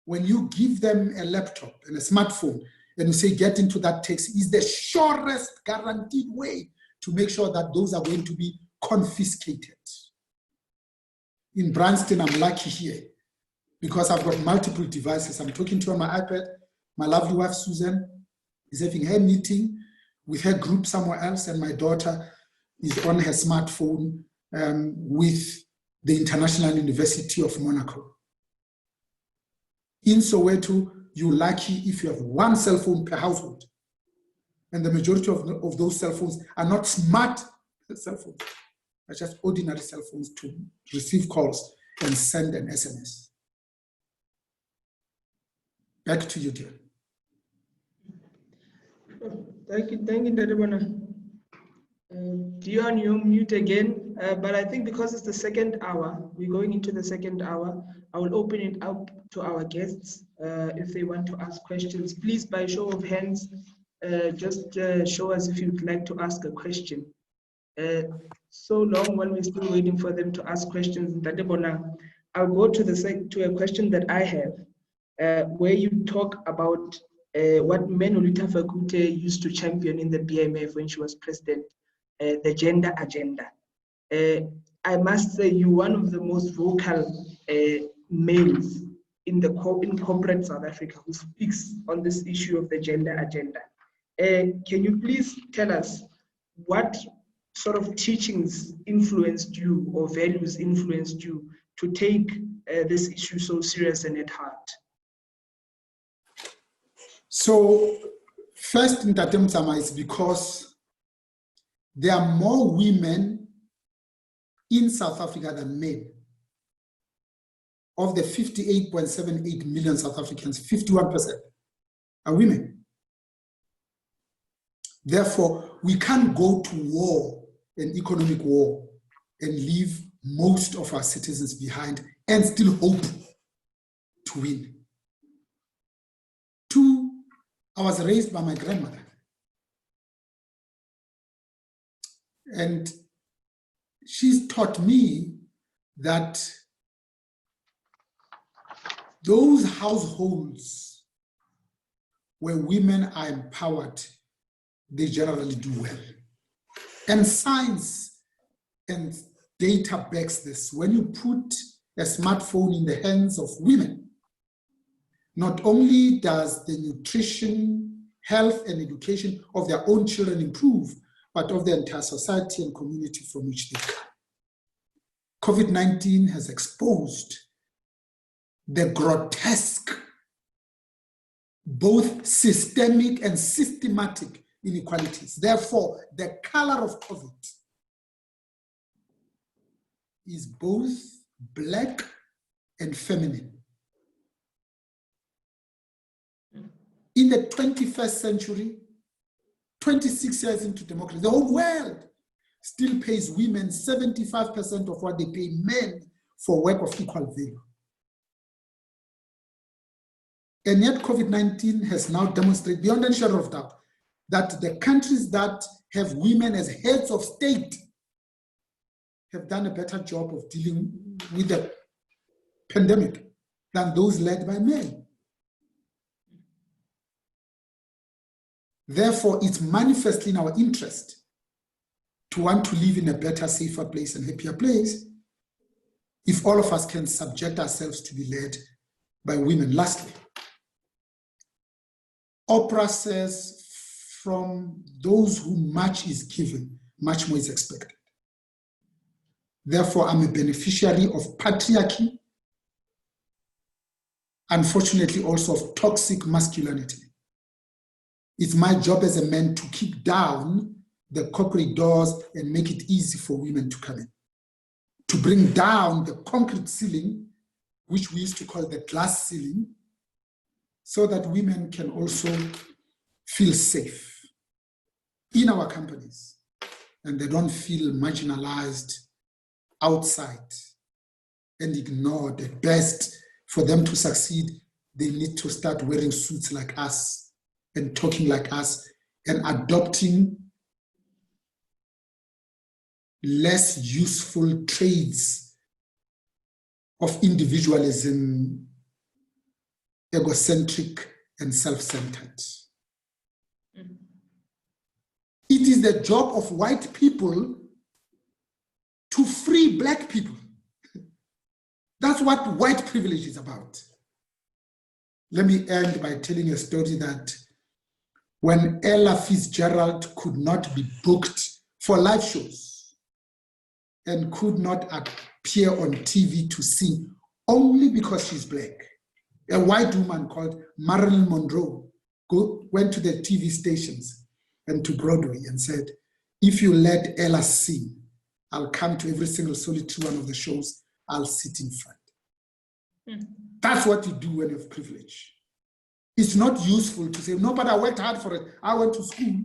When you give them a laptop and a smartphone and you say, get into that taxi, is the surest guaranteed way to make sure that those are going to be confiscated. In Branston, I'm lucky here because I've got multiple devices. I'm talking to you on my iPad. My lovely wife, Susan, is having her meeting with her group somewhere else, and my daughter is on her smartphone with the International University of Monaco. In Soweto, you're lucky if you have 1 cell phone per household. And the majority of those cell phones are not smart cell phones. They're just ordinary cell phones to receive calls and send an SMS. Back to you, dear. Thank you, Ndadibona. Dion, you're mute again, but I think because it's the 2nd hour, we're going into the 2nd hour, I will open it up to our guests if they want to ask questions. Please, by show of hands, just show us if you'd like to ask a question. So long while we're still waiting for them to ask questions, Ndadibona, I'll go to a question that I have, where you talk about what Menolita Fakute used to champion in the BMF when she was president, the gender agenda. I must say you're one of the most vocal males in corporate South Africa who speaks on this issue of the gender agenda. Can you please tell us what sort of teachings influenced you or values influenced you to take this issue so serious and at heart? So first in Tatemtama is because there are more women in South Africa than men. Of the 58.78 million South Africans, 51% are women. Therefore, we can't go to war, an economic war, and leave most of our citizens behind and still hope to win. 2, I was raised by my grandmother. And she's taught me that those households where women are empowered, they generally do well. And science and data backs this. When you put a smartphone in the hands of women, not only does the nutrition, health, and education of their own children improve, but of the entire society and community from which they come. COVID-19 has exposed the grotesque, both systemic and systematic inequalities. Therefore, the color of COVID is both black and feminine. In the 21st century, 26 years into democracy, the whole world still pays women 75% of what they pay men for work of equal value. And yet COVID-19 has now demonstrated beyond any shadow of doubt that the countries that have women as heads of state have done a better job of dealing with the pandemic than those led by men. Therefore, it's manifestly in our interest to want to live in a better, safer place and happier place if all of us can subject ourselves to be led by women. Lastly, Oprah says, from those who much is given, much more is expected. Therefore, I'm a beneficiary of patriarchy, unfortunately also of toxic masculinity. It's my job as a man to kick down the corporate doors and make it easy for women to come in, to bring down the concrete ceiling, which we used to call the glass ceiling, so that women can also feel safe in our companies and they don't feel marginalized outside and ignored. At best, for them to succeed, they need to start wearing suits like us and talking like us and adopting less useful traits of individualism, egocentric and self-centered. It is the job of white people to free black people. That's what white privilege is about. Let me end by telling a story that when Ella Fitzgerald could not be booked for live shows and could not appear on TV to sing only because she's black, a white woman called Marilyn Monroe went to the TV stations and to Broadway and said, if you let Ella sing, I'll come to every single solitary one of the shows, I'll sit in front. That's what you do when you have privilege. It's not useful to say, no, but I worked hard for it, I went to school.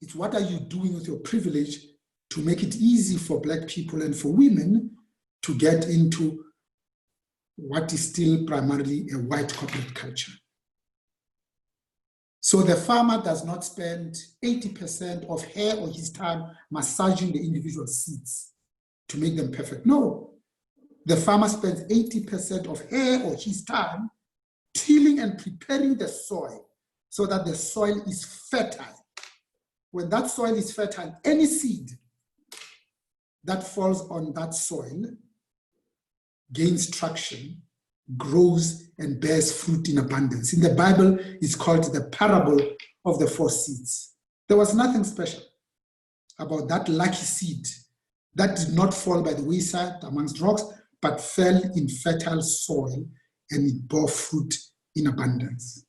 It's what are you doing with your privilege to make it easy for black people and for women to get into what is still primarily a white corporate culture. So the farmer does not spend 80% of her or his time massaging the individual seeds to make them perfect. No, the farmer spends 80% of her or his time tilling and preparing the soil so that the soil is fertile. When that soil is fertile, any seed that falls on that soil gains traction, grows, and bears fruit in abundance. In the Bible, it's called the parable of the 4 seeds. There was nothing special about that lucky seed that did not fall by the wayside amongst rocks, but fell in fertile soil and it bore fruit in abundance.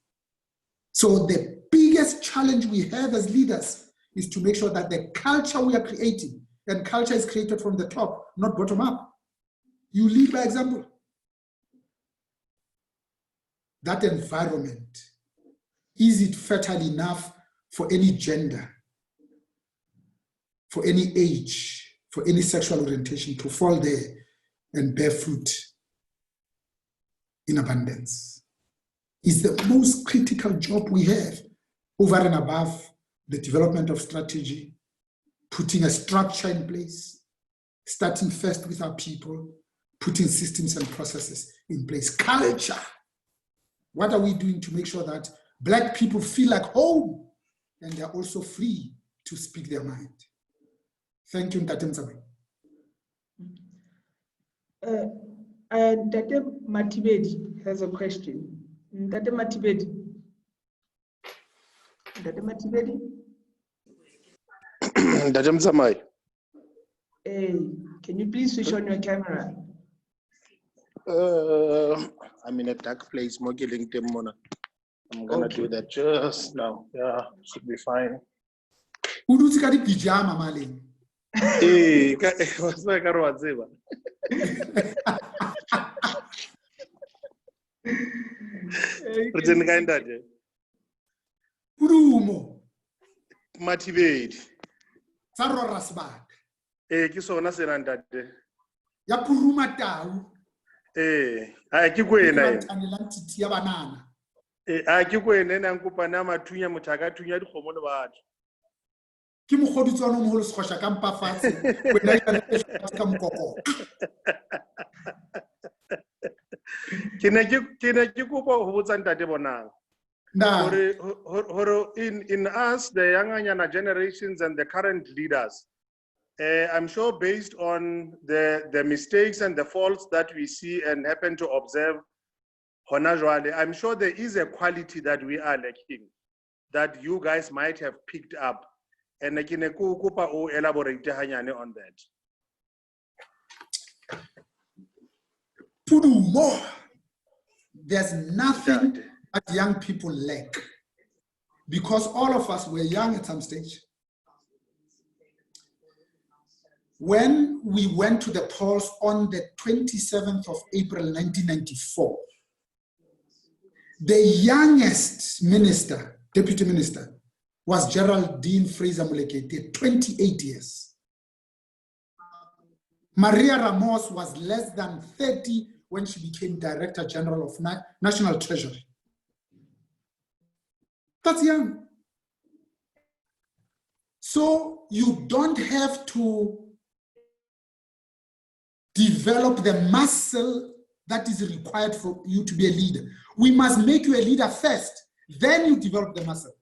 So the biggest challenge we have as leaders is to make sure that the culture we are creating, and culture is created from the top, not bottom up. You lead by example. That environment, is it fertile enough for any gender, for any age, for any sexual orientation to fall there and bear fruit in abundance? Is the most critical job we have, over and above the development of strategy, putting a structure in place, starting first with our people, putting systems and processes in place. Culture. What are we doing to make sure that black people feel like home and they're also free to speak their mind? Thank you, Ntate Mzamai. Ntate Matibedi has a question. Ntate Matibedi. Ntate Matibedi? Ntate Mzamai. Can you please switch on your camera? I'm in a dark place. I'm gonna do that just now. Yeah, should be fine. Hey, what's my car? Pretend kind of Matibedi. Ke sona se nang Ntate. Ya puruma tau. A ke kwena a ke kwena nang kopa na mathunya motho a ka thunya dikgomo le batho. Ke mogoditse wa no moholo sekgosha ka mpa fatshe, wena ya ka mokoko. Ke ne ke kopa ho botsa ntate Bonang. Nah, In us, the younger generations and the current leaders, I'm sure based on the mistakes and the faults that we see and happen to observe, I'm sure there is a quality that we are lacking that you guys might have picked up. And I can elaborate on that. Pudu more. There's nothing that young people lack, because all of us were young at some stage. When we went to the polls on the 27th of April 1994, the youngest minister, deputy minister, was Geraldine Fraser Molekete, 28 years. Maria Ramos was less than 30 when she became Director General of National Treasury. That's young. So you don't have to develop the muscle that is required for you to be a leader. We must make you a leader first, then you develop the muscle.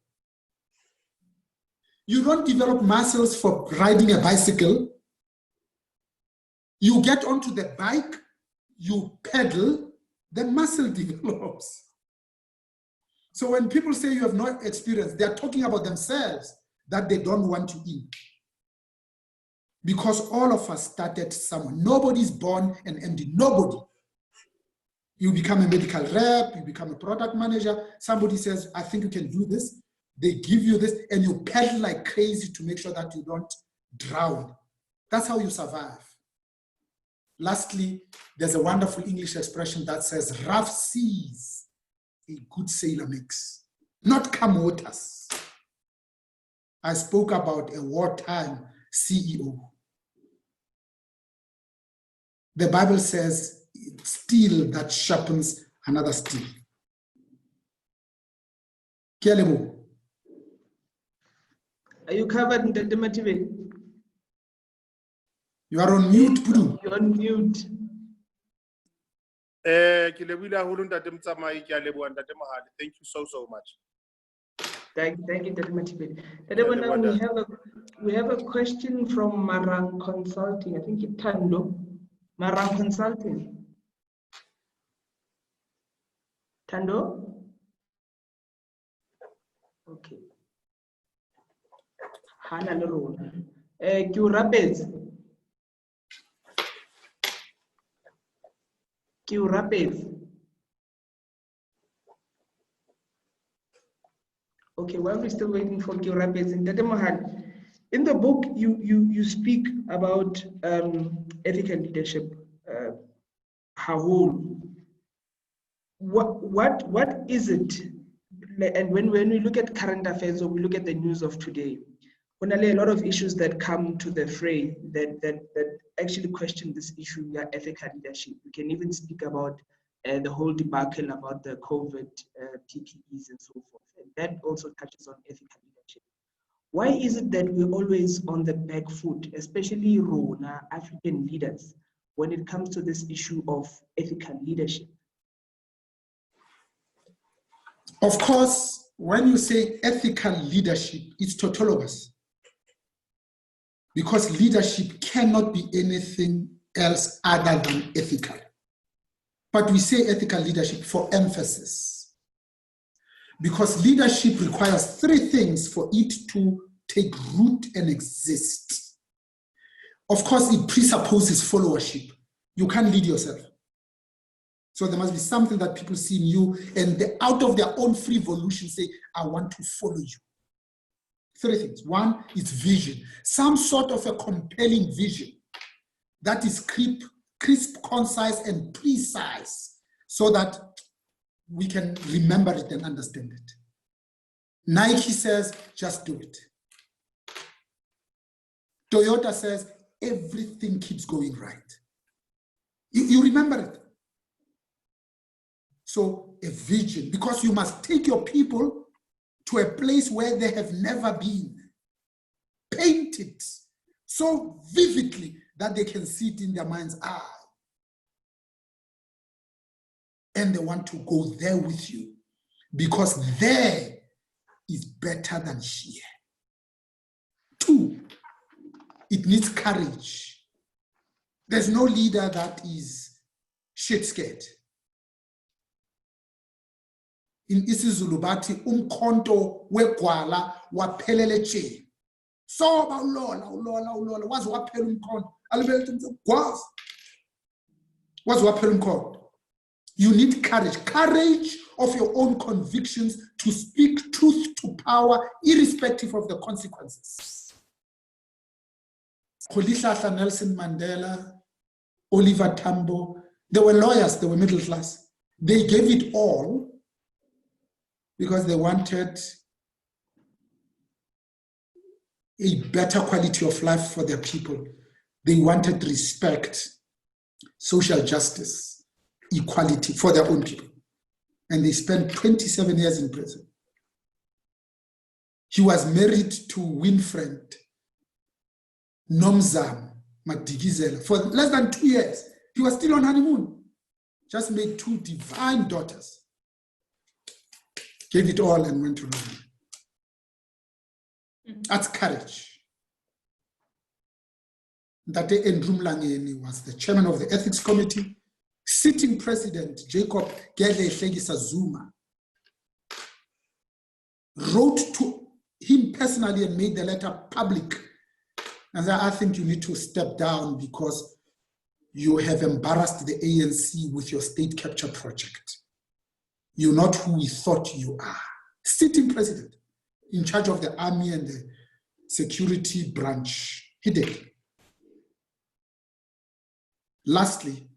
You don't develop muscles for riding a bicycle. You get onto the bike, you pedal, the muscle develops. So when people say you have no experience, they are talking about themselves that they don't want you in. Because all of us started somewhere. Nobody's born an MD, nobody. You become a medical rep, you become a product manager, somebody says, I think you can do this. They give you this, and you pedal like crazy to make sure that you don't drown. That's how you survive. Lastly, there's a wonderful English expression that says, rough seas a good sailor makes, not calm waters. I spoke about a wartime CEO. The Bible says, steel that sharpens another steel. Are you covered in the Matibeli? You are on mute, Pudu. You're on mute. Thank you so much. Thank you, Dr. Matibeli. We have a question from Marang Consulting. I think it's Tando. Marang Consulting. Tando? Okay. Hana Loro. Kiurapez. Okay, while we're still waiting for Kiurapez, in the book, you speak about ethical leadership, what is it? And when we look at current affairs or we look at the news of today, a lot of issues that come to the fray that actually question this issue, ethical leadership. We can even speak about the whole debacle about the COVID PPEs and so forth. And that also touches on ethical leadership. Why is it that we're always on the back foot, especially Rona African leaders, when it comes to this issue of ethical leadership? Of course, when you say ethical leadership, it's tautologous. Because leadership cannot be anything else other than ethical. But we say ethical leadership for emphasis. Because leadership requires three things for it to take root and exist. Of course, it presupposes followership. You can't lead yourself. So there must be something that people see in you, and they, out of their own free volition, say, I want to follow you. Three things. One is vision, some sort of a compelling vision that is crisp, concise, and precise, so that we can remember it and understand it. Nike says, just do it. Toyota says, everything keeps going right. You remember it. So a vision, because you must take your people to a place where they have never been. paint it so vividly that they can see it in their mind's eye. And they want to go there with you because there is better than here. 2, it needs courage. There's no leader that is shit scared. In isiZulu bathi umkhonto wegwala waphelele nje. So ulola wazi waphela umkhonto. Alibele gwazi. Wazi waphela umkhonto. You need courage. Courage of your own convictions to speak truth to power irrespective of the consequences. Rolihlahla, Nelson Mandela, Oliver Tambo, they were lawyers, they were middle class. They gave it all because they wanted a better quality of life for their people. They wanted respect, social justice, equality for their own people. And they spent 27 years in prison. He was married to Winfred Nomzamo Madikizela for less than 2 years. He was still on honeymoon. Just made 2 divine daughters. Gave it all and went to Rome. That's courage. Ndate Ndrumlangeni was the chairman of the ethics committee. Sitting president Jacob Gedle Zuma wrote to him personally and made the letter public. And said, I think you need to step down because you have embarrassed the ANC with your state capture project. You're not who we thought you are. Sitting president in charge of the army and the security branch. He did. Lastly,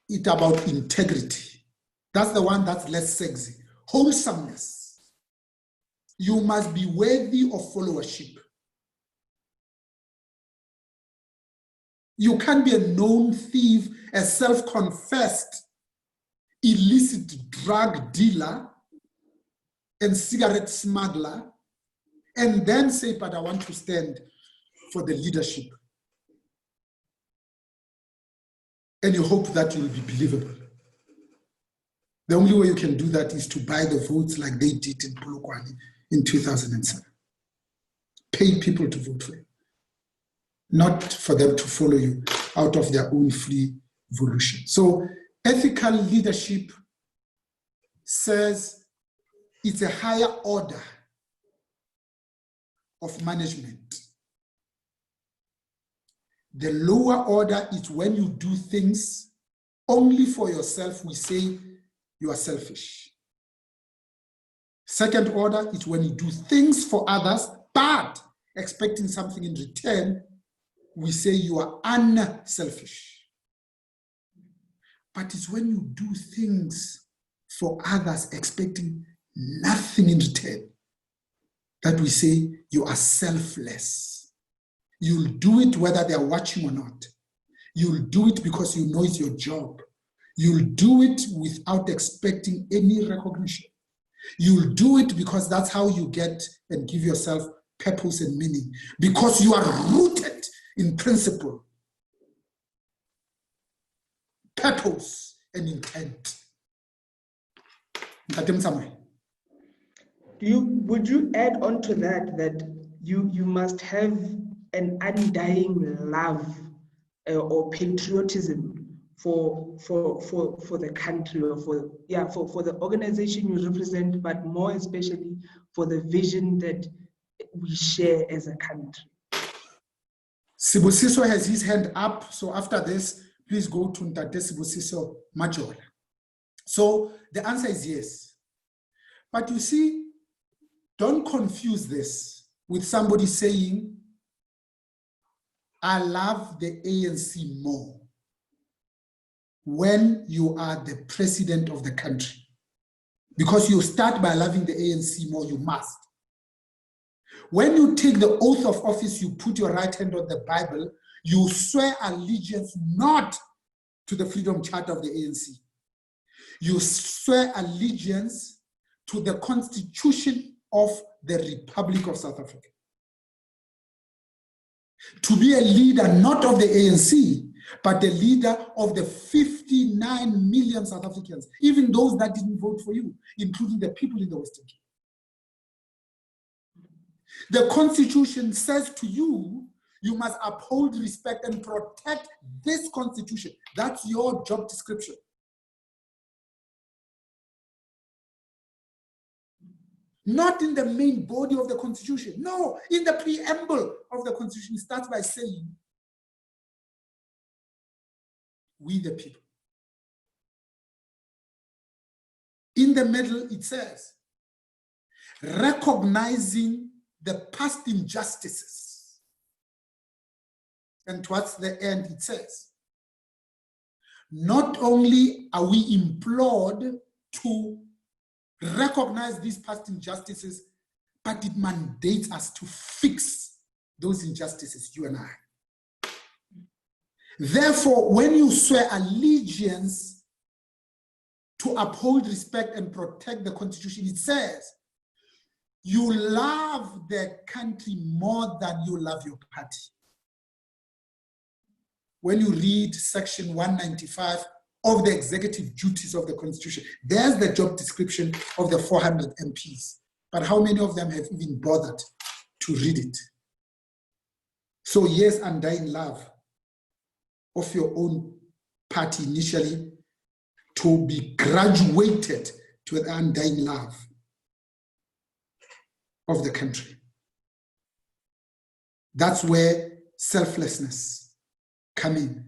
it's about integrity. That's the one that's less sexy. Wholesomeness. You must be worthy of followership. You can't be a known thief, a self-confessed illicit drug dealer and cigarette smuggler, and then say, but I want to stand for the leadership. And you hope that you'll be believable. The only way you can do that is to buy the votes like they did in Polokwane in 2007. Pay people to vote for you, not for them to follow you out of their own free volition. So ethical leadership says it's a higher order of management. The lower order is when you do things only for yourself, we say you are selfish. Second order is when you do things for others, but expecting something in return, we say you are unselfish. But it's when you do things for others expecting nothing in return that we say you are selfless. You'll do it whether they're watching or not. You'll do it because you know it's your job. You'll do it without expecting any recognition. You'll do it because that's how you get and give yourself purpose and meaning, because you are rooted in principle, purpose, and intent. Would you add on to that you must have an undying love or patriotism for the country, or for the organization you represent, but more especially for the vision that we share as a country? Sibusiso has his hand up, so after this, please go to Ntate Sibusiso Majola. So the answer is yes. But you see, don't confuse this with somebody saying, I love the ANC more, when you are the president of the country. Because you start by loving the ANC more, you must. When you take the oath of office, you put your right hand on the Bible, you swear allegiance not to the Freedom Charter of the ANC. You swear allegiance to the Constitution of the Republic of South Africa. To be a leader, not of the ANC, but the leader of the 59 million South Africans, even those that didn't vote for you, including the people in the Western Cape. The Constitution says to you, you must uphold, respect, and protect this Constitution. That's your job description. Not in the main body of the Constitution. No, in the preamble of the Constitution, it starts by saying, we the people. In the middle, it says, recognizing the past injustices. And towards the end, it says, not only are we implored to recognize these past injustices, but it mandates us to fix those injustices, you and I. Therefore, when you swear allegiance to uphold, respect, and protect the Constitution, it says, you love the country more than you love your party. When you read section 195 of the executive duties of the Constitution, there's the job description of the 400 MPs. But how many of them have even bothered to read it? So yes, undying love of your own party initially, to be graduated to an undying love of the country. That's where selflessness comes in.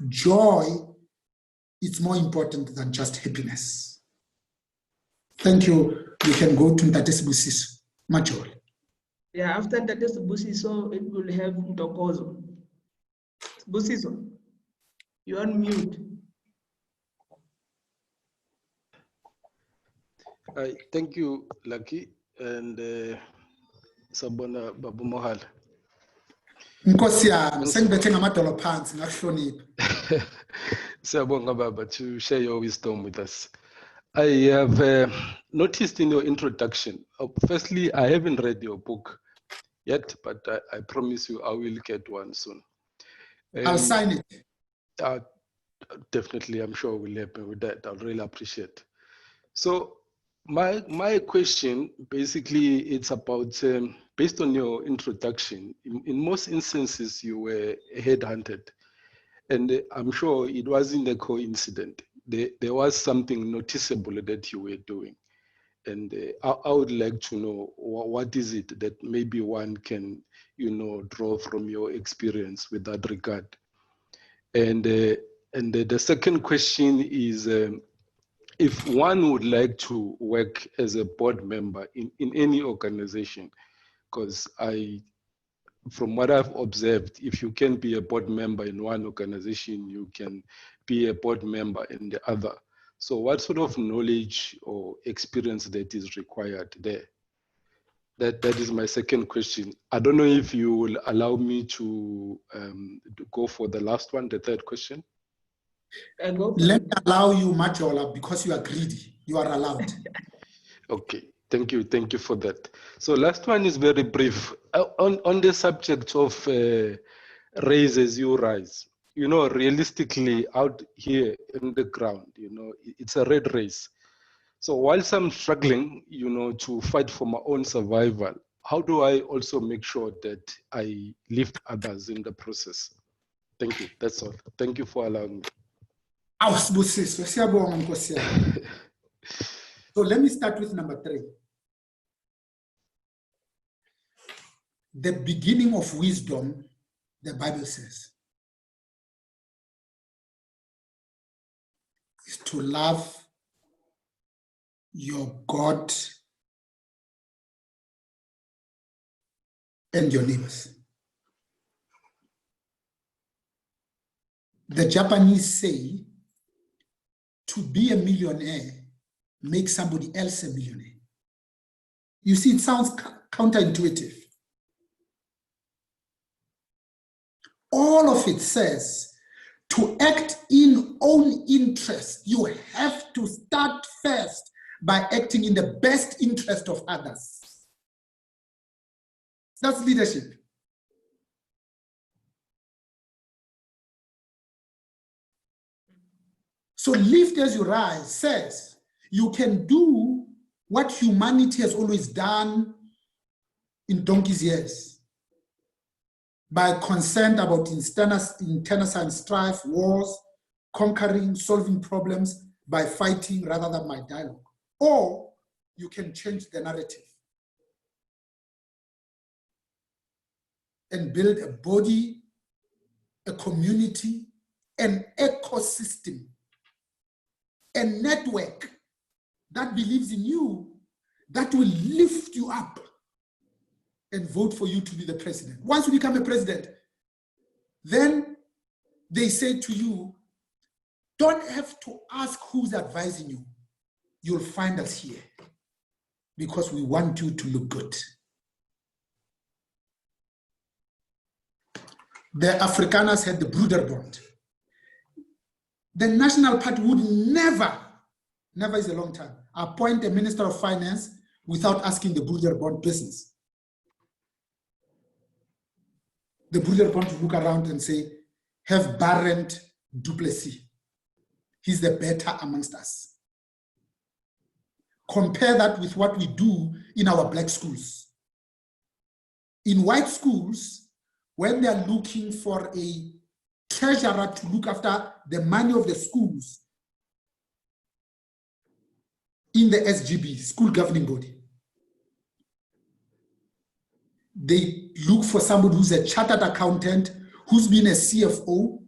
Joy is more important than just happiness. Thank you. You can go to Ntate Sibusiso. Major. Yeah, after Ntate Sibusiso, it will have Ntokozo. Sibusiso, you're on mute. Thank you, Lucky, and Sabona Babu Mohal. Nkosi yami, sengibethe ngamadolo phansi ngakuhlonipha. Siyabonga Baba to share your wisdom with us. I have noticed in your introduction, firstly, I haven't read your book yet, but I promise you I will get one soon. I'll sign it. Definitely, I'm sure we'll happen with that. I'll really appreciate. So my question, basically, it's about, based on your introduction, in most instances, you were headhunted. And I'm sure it wasn't a coincidence. There was something noticeable that you were doing. And I would like to know, what is it that maybe one can, draw from your experience with that regard? And the second question is, if one would like to work as a board member in any organization, because from what I've observed, if you can be a board member in one organization, you can be a board member in the other. So what sort of knowledge or experience that is required there? That is my second question. I don't know if you will allow me to go for the last one, the third question. Let me allow you, Majola, because you are greedy. You are allowed. Okay, thank you for that. So last one is very brief. On the subject of raise as you rise, realistically out here in the ground, it's a red race. So whilst I'm struggling, to fight for my own survival, how do I also make sure that I lift others in the process? Thank you, that's all. Thank you for allowing me. So let me start with number 3. The beginning of wisdom, the Bible says, is to love your God and your neighbors. The Japanese say, to be a millionaire, make somebody else a millionaire. You see, it sounds counterintuitive. All of it says, to act in own interest, you have to start first by acting in the best interest of others. That's leadership. So Lift As You Rise says you can do what humanity has always done in donkey's years by concerned about internecine strife, wars, conquering, solving problems by fighting rather than by dialogue. Or you can change the narrative and build a body, a community, an ecosystem, a network that believes in you, that will lift you up and vote for you to be the president. Once you become a president, then they say to you, don't have to ask who's advising you. You'll find us here because we want you to look good. The Afrikaners had the Broederbond. The National Party would never is a long time, appoint a Minister of Finance without asking the Broederbond business. The Broederbond would look around and say, have Barent du Plessis. He's the better amongst us. Compare that with what we do in our black schools. In white schools, when they're looking for a treasurer to look after the money of the schools in the SGB, school governing body, they look for somebody who's a chartered accountant, who's been a CFO,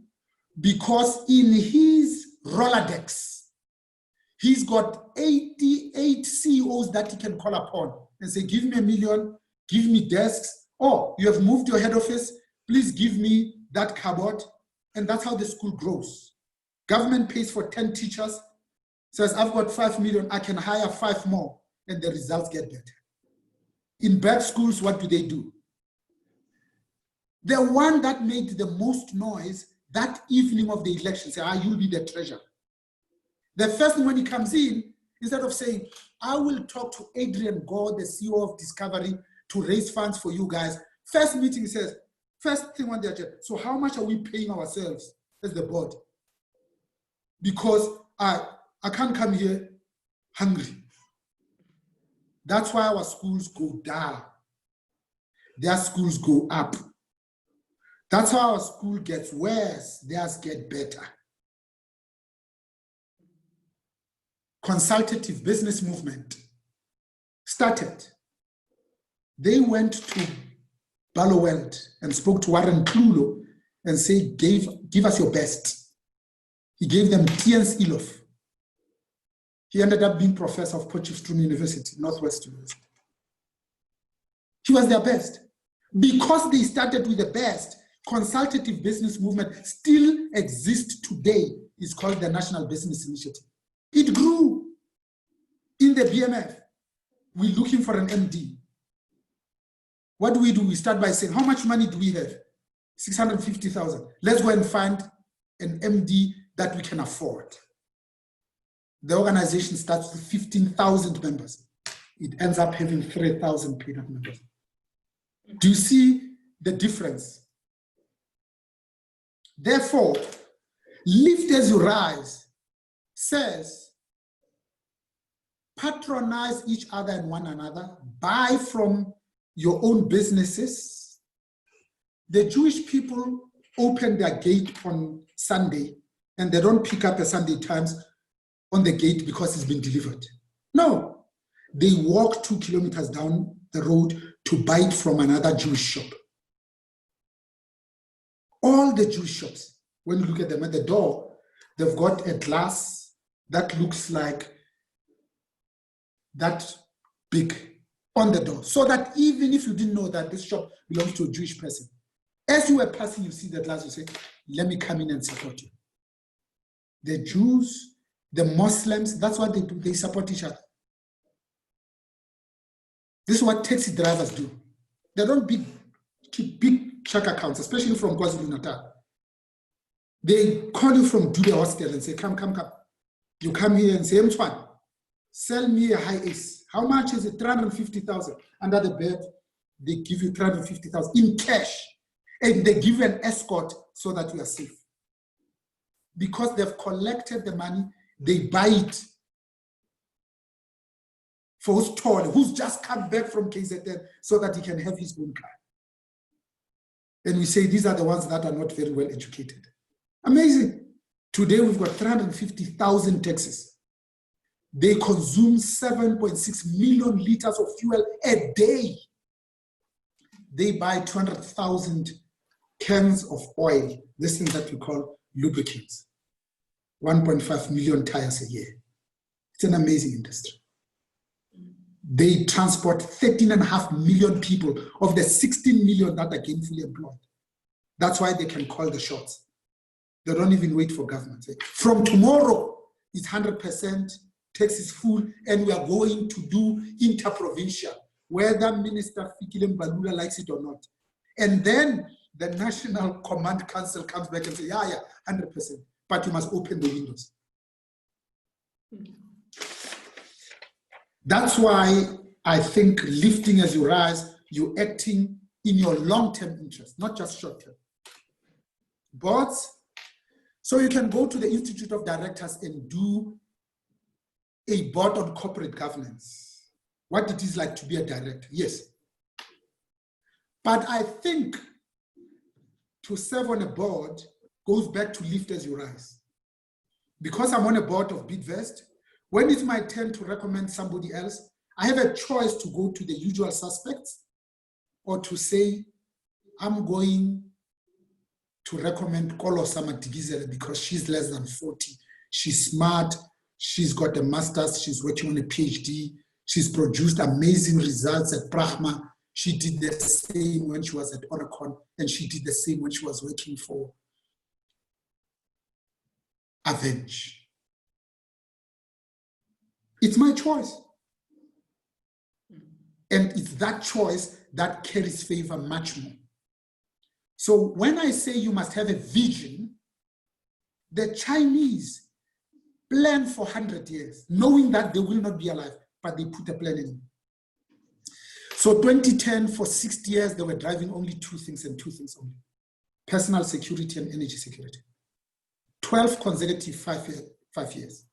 because in his Rolodex, he's got 88 CEOs that he can call upon and say, give me $1 million, give me desks. Oh, you have moved your head office, please give me that cupboard. And that's how the school grows. Government pays for 10 teachers, says, I've got 5 million, I can hire 5 more, and the results get better. In bad schools, what do? The one that made the most noise that evening of the election, say, you'll be the treasurer. The first thing when he comes in, instead of saying, I will talk to Adrian Gore, the CEO of Discovery, to raise funds for you guys. First meeting, he says, first thing on the agenda, so how much are we paying ourselves as the board? Because I can't come here hungry. That's why our schools go down. Their schools go up. That's how our school gets worse, theirs get better. Consultative business movement started. They went to Balloweld and spoke to Warren Klulo and said, give us your best. He gave them Tiens Ilof. He ended up being professor of Potchefstroom University, Northwest University. He was their best. Because they started with the best, consultative business movement still exists today. It's called the National Business Initiative. It grew in the BMF. We're looking for an MD. What do? We start by saying, how much money do we have? 650,000. Let's go and find an MD that we can afford. The organization starts with 15,000 members. It ends up having 3,000 paid up members. Do you see the difference? Therefore, Lift As You Rise says, patronize each other and one another, buy from your own businesses. The Jewish people open their gate on Sunday and they don't pick up a Sunday Times on the gate because it's been delivered. No, they walk 2 kilometers down the road to buy it from another Jewish shop. All the Jewish shops, when you look at them at the door, they've got a glass that looks like that big on the door, so that even if you didn't know that this shop belongs to a Jewish person, as you were passing, you see the glass, you say, let me come in and support you. The Jews, the Muslims, that's what they do. They support each other. This is what taxi drivers do. They don't keep big check accounts, especially from KwaZulu-Natal. They call you from Dube Hostel and say, come. You come here and say, Mtwan, sell me a high ace. How much is it? 350,000. Under the bed, they give you 350,000 in cash. And they give you an escort so that you are safe. because they've collected the money, they buy it for Stole, who's just come back from KZN so that he can have his own car. And we say these are the ones that are not very well educated. Amazing. Today we've got 350,000 taxis. They consume 7.6 million liters of fuel a day. They buy 200,000 cans of oil, this thing that we call lubricants, 1.5 million tires a year. It's an amazing industry. They transport 13.5 million people of the 16 million that are gainfully employed. That's why they can call the shots. They don't even wait for government. From tomorrow, it's 100%, tax is full, and we are going to do interprovincial, whether Minister Fikile Mbalula likes it or not. And then the National Command Council comes back and says, yeah, 100%, but you must open the windows. That's why I think lifting as you rise, you're acting in your long-term interest, not just short-term. But, so you can go to the Institute of Directors and do a board on corporate governance. What it is like to be a director, yes. But I think to serve on a board goes back to lift as you rise. Because I'm on a board of Bidvest, when it's my turn to recommend somebody else, I have a choice to go to the usual suspects or to say, I'm going to recommend Kolo Samatigizele because she's less than 40. She's smart, she's got a master's, she's working on a PhD, she's produced amazing results at Brahma. She did the same when she was at Oricon, and she did the same when she was working for Avenge. It's my choice. And it's that choice that carries favor much more. So when I say you must have a vision, the Chinese plan for 100 years, knowing that they will not be alive, but they put a plan in. So 2010, for 60 years, they were driving only two things and two things only: personal security and energy security. 12 consecutive 5 years.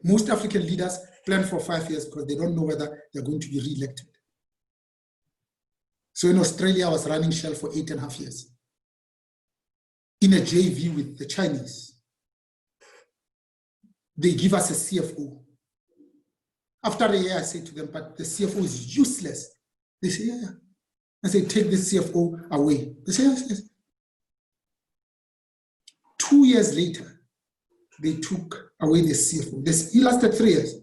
Most African leaders plan for 5 years because they don't know whether they're going to be re-elected. So in Australia, I was running Shell for 8.5 years in a JV with the Chinese. They give us a CFO. After a year, I say to them, but the CFO is useless. They say, yeah. I say, take the CFO away. They say, yes. 2 years later, they took away the CFO. He lasted 3 years.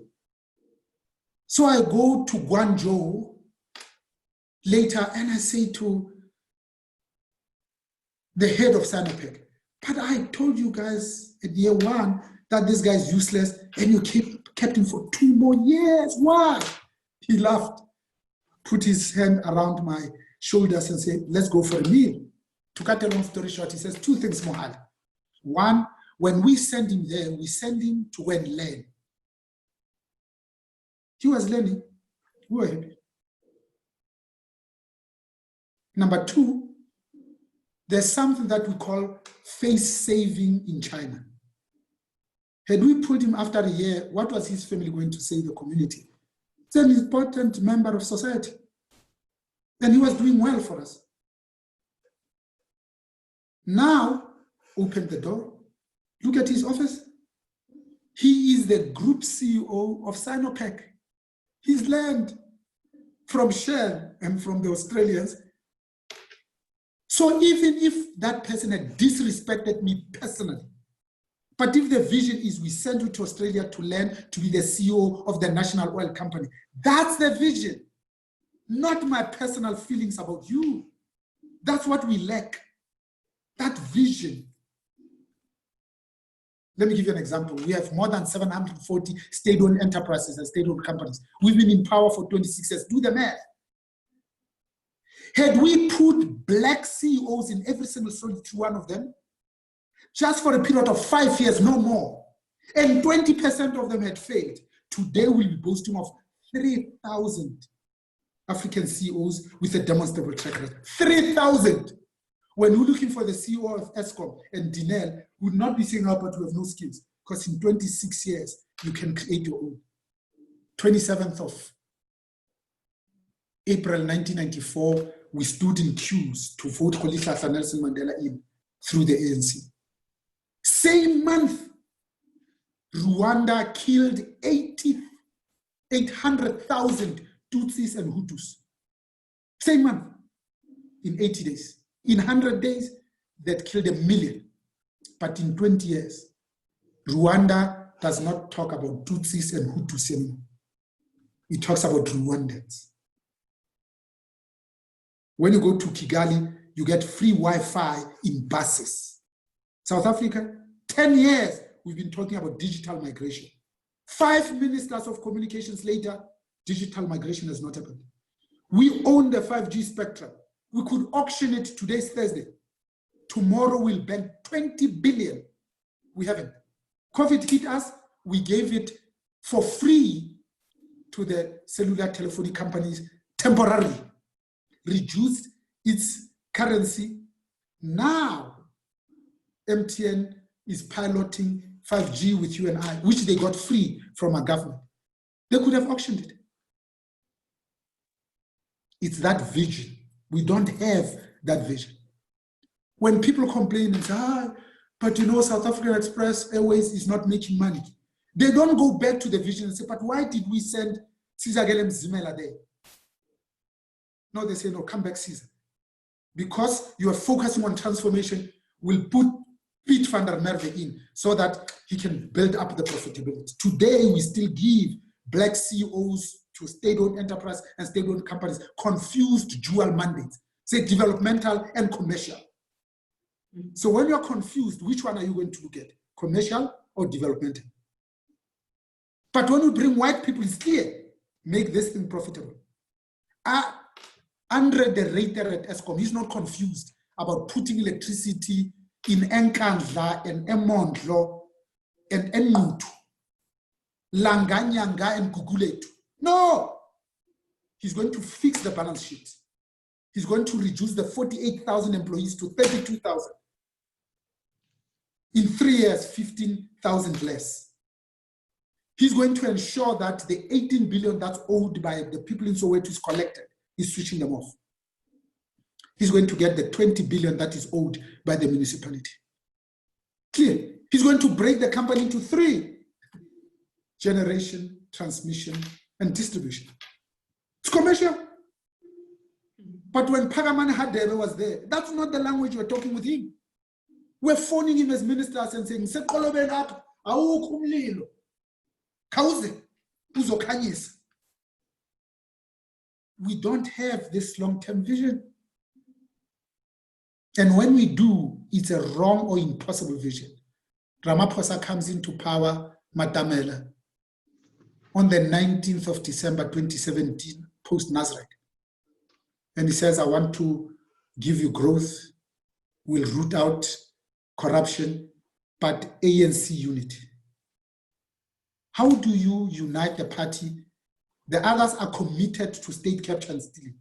So I go to Guangzhou later and I say to the head of Sinopec, but I told you guys at year 1 that this guy is useless and you kept him for 2 more years. Why? He laughed, put his hand around my shoulders and said, let's go for a meal. To cut a long story short, he says 2 things, Mohali. 1, when we send him there, we send him to go and learn. He was learning. We were happy. Number 2, there's something that we call face saving in China. Had we pulled him after a year, what was his family going to say in the community? It's an important member of society. And he was doing well for us. Now, open the door. Look at his office. He is the group CEO of Sinopec. He's learned from Shell and from the Australians. So even if that person had disrespected me personally, but if the vision is we send you to Australia to learn to be the CEO of the national oil company, that's the vision, not my personal feelings about you. That's what we lack, that vision. Let me give you an example. We have more than 740 state-owned enterprises and state-owned companies. We've been in power for 26 years. Do the math. Had we put black CEOs in every single 31 of them, just for a period of 5 years, no more, and 20% of them had failed, today we'll be boasting of 3,000 African CEOs with a demonstrable track record. 3,000. When we're looking for the CEO of ESCOM and Dinel, would not be saying, oh, but we have no skills. Because in 26 years, you can create your own. 27th of April 1994, we stood in queues to vote Rolihlahla Nelson Mandela in through the ANC. Same month, Rwanda killed 800,000 Tutsis and Hutus. Same month, in 80 days. In 100 days, that killed 1 million. But in 20 years, Rwanda does not talk about Tutsis and Hutus anymore. It talks about Rwandans. When you go to Kigali, you get free Wi-Fi in buses. South Africa, 10 years, we've been talking about digital migration. 5 ministers of communications later, digital migration has not happened. We own the 5G spectrum. We could auction it. Today's Thursday. Tomorrow we'll spend 20 billion. We haven't. COVID hit us. We gave it for free to the cellular telephony companies temporarily. Reduced its currency. Now, MTN is piloting 5G with you and I, which they got free from our government. They could have auctioned it. It's that vision. We don't have that vision. When people complain and say, but you know, South African Express Airways is not making money. They don't go back to the vision and say, but why did we send Sizakele Mzimela there? No, they say, no, come back, Caesar. Because you are focusing on transformation, we'll put Piet van der Merwe in so that he can build up the profitability. Today, we still give black CEOs to state-owned enterprise and state-owned companies confused dual mandates, say developmental and commercial. So when you're confused, which one are you going to look at? Commercial or developmental? But when we bring white people, it's clear, make this thing profitable. Andre the Reiter at ESCOM, he's not confused about putting electricity in Enkandla and Emondlo and Enmutu, Langanyanga and Guguletu. No! He's going to fix the balance sheet. He's going to reduce the 48,000 employees to 32,000. In 3 years, 15,000 less. He's going to ensure that the 18 billion that's owed by the people in Soweto is collected. He's switching them off. He's going to get the 20 billion that is owed by the municipality. Clear. He's going to break the company into 3: generation, transmission, and distribution. It's commercial. But when Pagamani Hadebe was there, that's not the language we're talking with him. We're phoning him as ministers and saying, we don't have this long-term vision. And when we do, it's a wrong or impossible vision. Ramaphosa comes into power, Matamela, on the 19th of December 2017, post-Nasrec. And he says, I want to give you growth, we'll root out corruption, but ANC unity. How do you unite the party? The others are committed to state capture and stealing.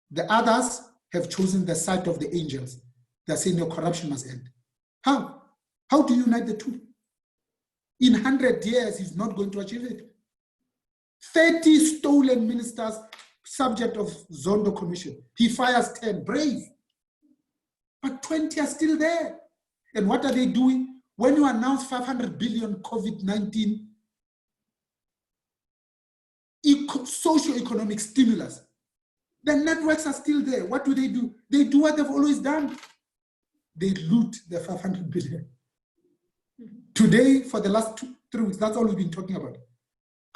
The others have chosen the side of the angels. They're saying your corruption must end. How? How do you unite the two? In 100 years, he's not going to achieve it. 30 stolen ministers, subject of Zondo Commission. He fires 10, brave. But 20 are still there. And what are they doing? When you announce 500 billion COVID-19 socio-economic stimulus, the networks are still there. What do? They do what they've always done. They loot the 500 billion. Today, for the last 3 weeks, that's all we've been talking about.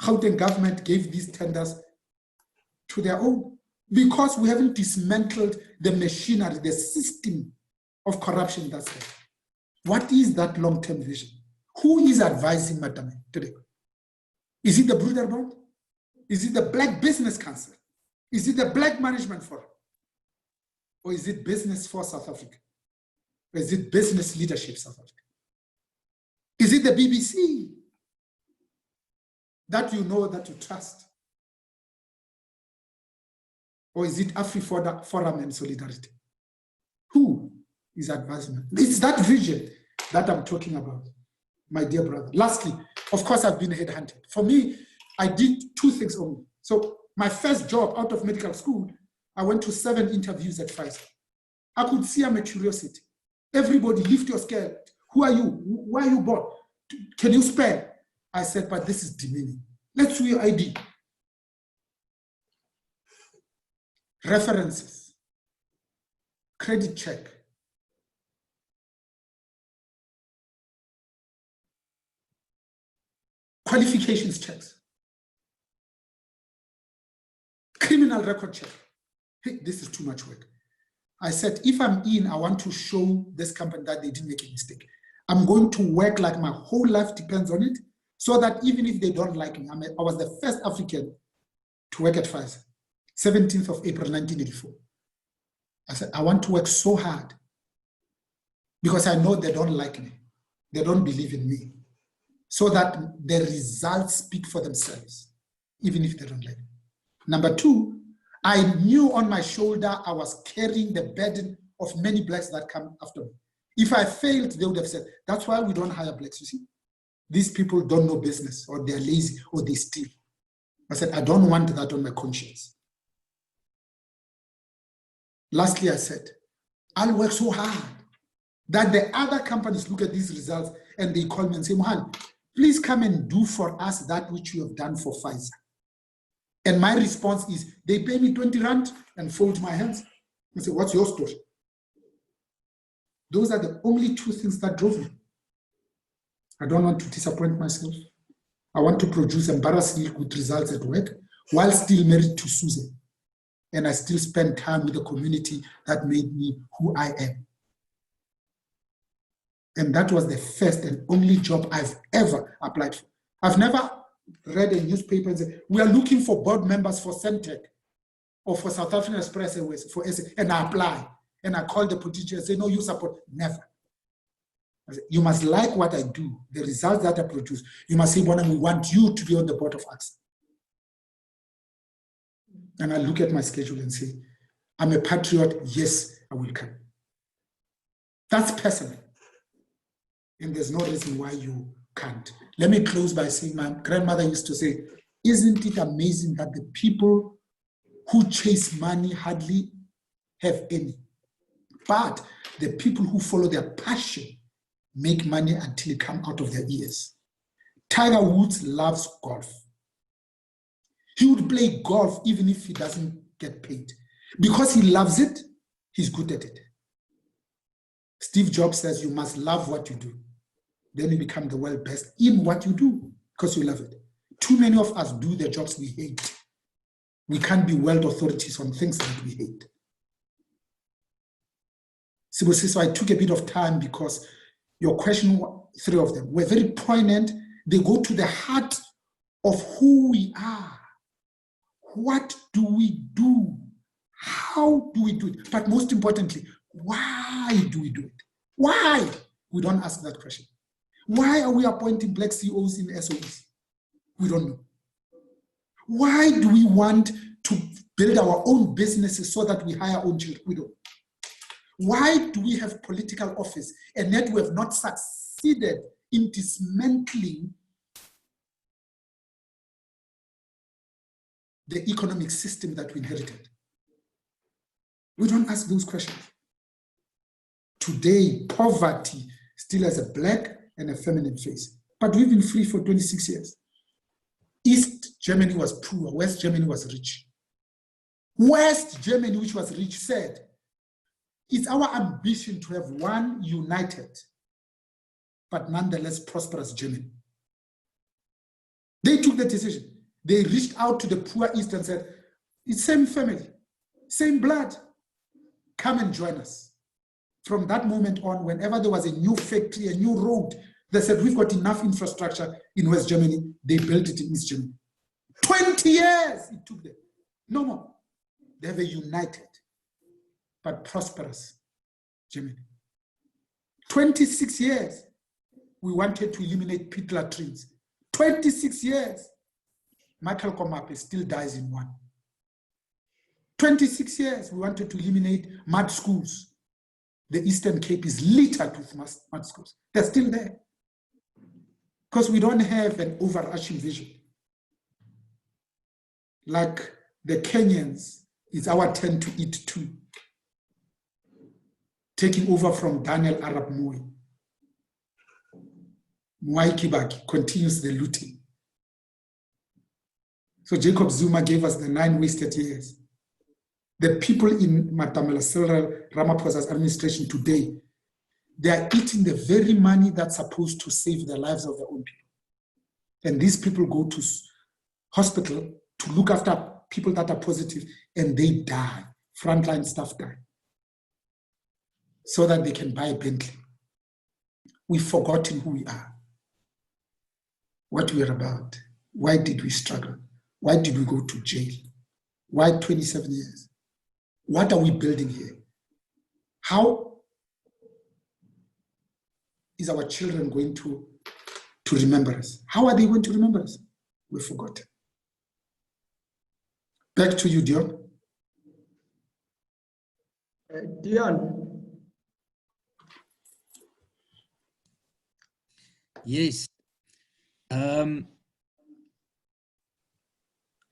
Gauteng government gave these tenders to their own because we haven't dismantled the machinery, the system of corruption that's there. What is that long-term vision? Who is advising Madame today? Is it the Broederbond? Is it the Black Business Council? Is it the Black Management Forum? Or is it Business for South Africa? Or is it Business Leadership South Africa? Is it the BBC that you know, that you trust? Or is it AfriForum and Solidarity? Who? is advancement. It's that vision that I'm talking about, my dear brother. Lastly, of course, I've been headhunted. For me, I did two things only. So my first job out of medical school, I went to 7 interviews at Pfizer. I could see I'm a curiosity. Everybody, lift your scale. Who are you? Why are you born? Can you spell? I said, but this is demeaning. Let's see your ID. References. Credit check. Qualifications checks. Criminal record check. Hey, this is too much work. I said, if I'm in, I want to show this company that they didn't make a mistake. I'm going to work like my whole life depends on it, so that even if they don't like me, I was the first African to work at Pfizer, 17th of April, 1984. I said, I want to work so hard because I know they don't like me. They don't believe in me, so that the results speak for themselves, even if they don't like me. Number 2, I knew on my shoulder I was carrying the burden of many blacks that come after me. If I failed, they would have said, that's why we don't hire blacks, you see. These people don't know business, or they're lazy, or they steal. I said, I don't want that on my conscience. Lastly, I said, I'll work so hard that the other companies look at these results and they call me and say, Mohan, please come and do for us that which you have done for Pfizer. And my response is, they pay me 20 rand and fold my hands and say, what's your story? Those are the only 2 things that drove me. I don't want to disappoint myself. I want to produce embarrassingly good results at work while still married to Susan. And I still spend time with the community that made me who I am. And that was the first and only job I've ever applied for. I've never read a newspaper and said, we are looking for board members for Centec or for South African Express Airways, for SA, and I apply. And I call the politician and say, no, you support. Never. I said, you must like what I do, the results that I produce. You must say, Bona, we want you to be on the board of AXA. And I look at my schedule and say, I'm a patriot. Yes, I will come. That's personal. And there's no reason why you can't. Let me close by saying, my grandmother used to say, isn't it amazing that the people who chase money hardly have any, but the people who follow their passion make money until it comes out of their ears. Tiger Woods loves golf. He would play golf even if he doesn't get paid. Because he loves it, he's good at it. Steve Jobs says you must love what you do. Then you become the world best in what you do because you love it. Too many of us do the jobs we hate. We can't be world authorities on things that we hate. So I took a bit of time because your question, 3 of them, were very poignant. They go to the heart of who we are. What do we do? How do we do it? But most importantly, why do we do it? Why? We don't ask that question. Why are we appointing black CEOs in SOEs? We don't know. Why do we want to build our own businesses so that we hire our own children? We don't. Why do we have political office and yet we have not succeeded in dismantling the economic system that we inherited? We don't ask those questions. Today, poverty still has a black and a feminine face, but we've been free for 26 years. East Germany was poor, West Germany was rich. West Germany, which was rich, said, it's our ambition to have one united, but nonetheless prosperous Germany. They took the decision. They reached out to the poor East and said, it's same family, same blood, come and join us. From that moment on, whenever there was a new factory, a new road, they said, we've got enough infrastructure in West Germany. They built it in East Germany. 20 years it took them. No more. They have a united but prosperous Germany. 26 years we wanted to eliminate pit latrines. 26 years. Michael Komape still dies in one. 26 years we wanted to eliminate mud schools. the Eastern Cape is littered with mud schools. They're still there. Because we don't have an overarching vision. Like the Kenyans, it's our turn to eat too. Taking over from Daniel Arap Moi. Mwai Kibaki continues the looting. So Jacob Zuma gave us the 9 wasted years. The people in Matamela Cyril Ramaphosa's administration today, they are eating the very money that's supposed to save the lives of their own people. And these people go to hospital to look after people that are positive, and they die. Frontline staff die. So that they can buy a Bentley. We've forgotten who we are, what we are about. Why did we struggle? Why did we go to jail? Why 27 years? What are we building here? How is our children going to remember us? How are they going to remember us? We've forgotten. Back to you, Dion. Dion. Yes. I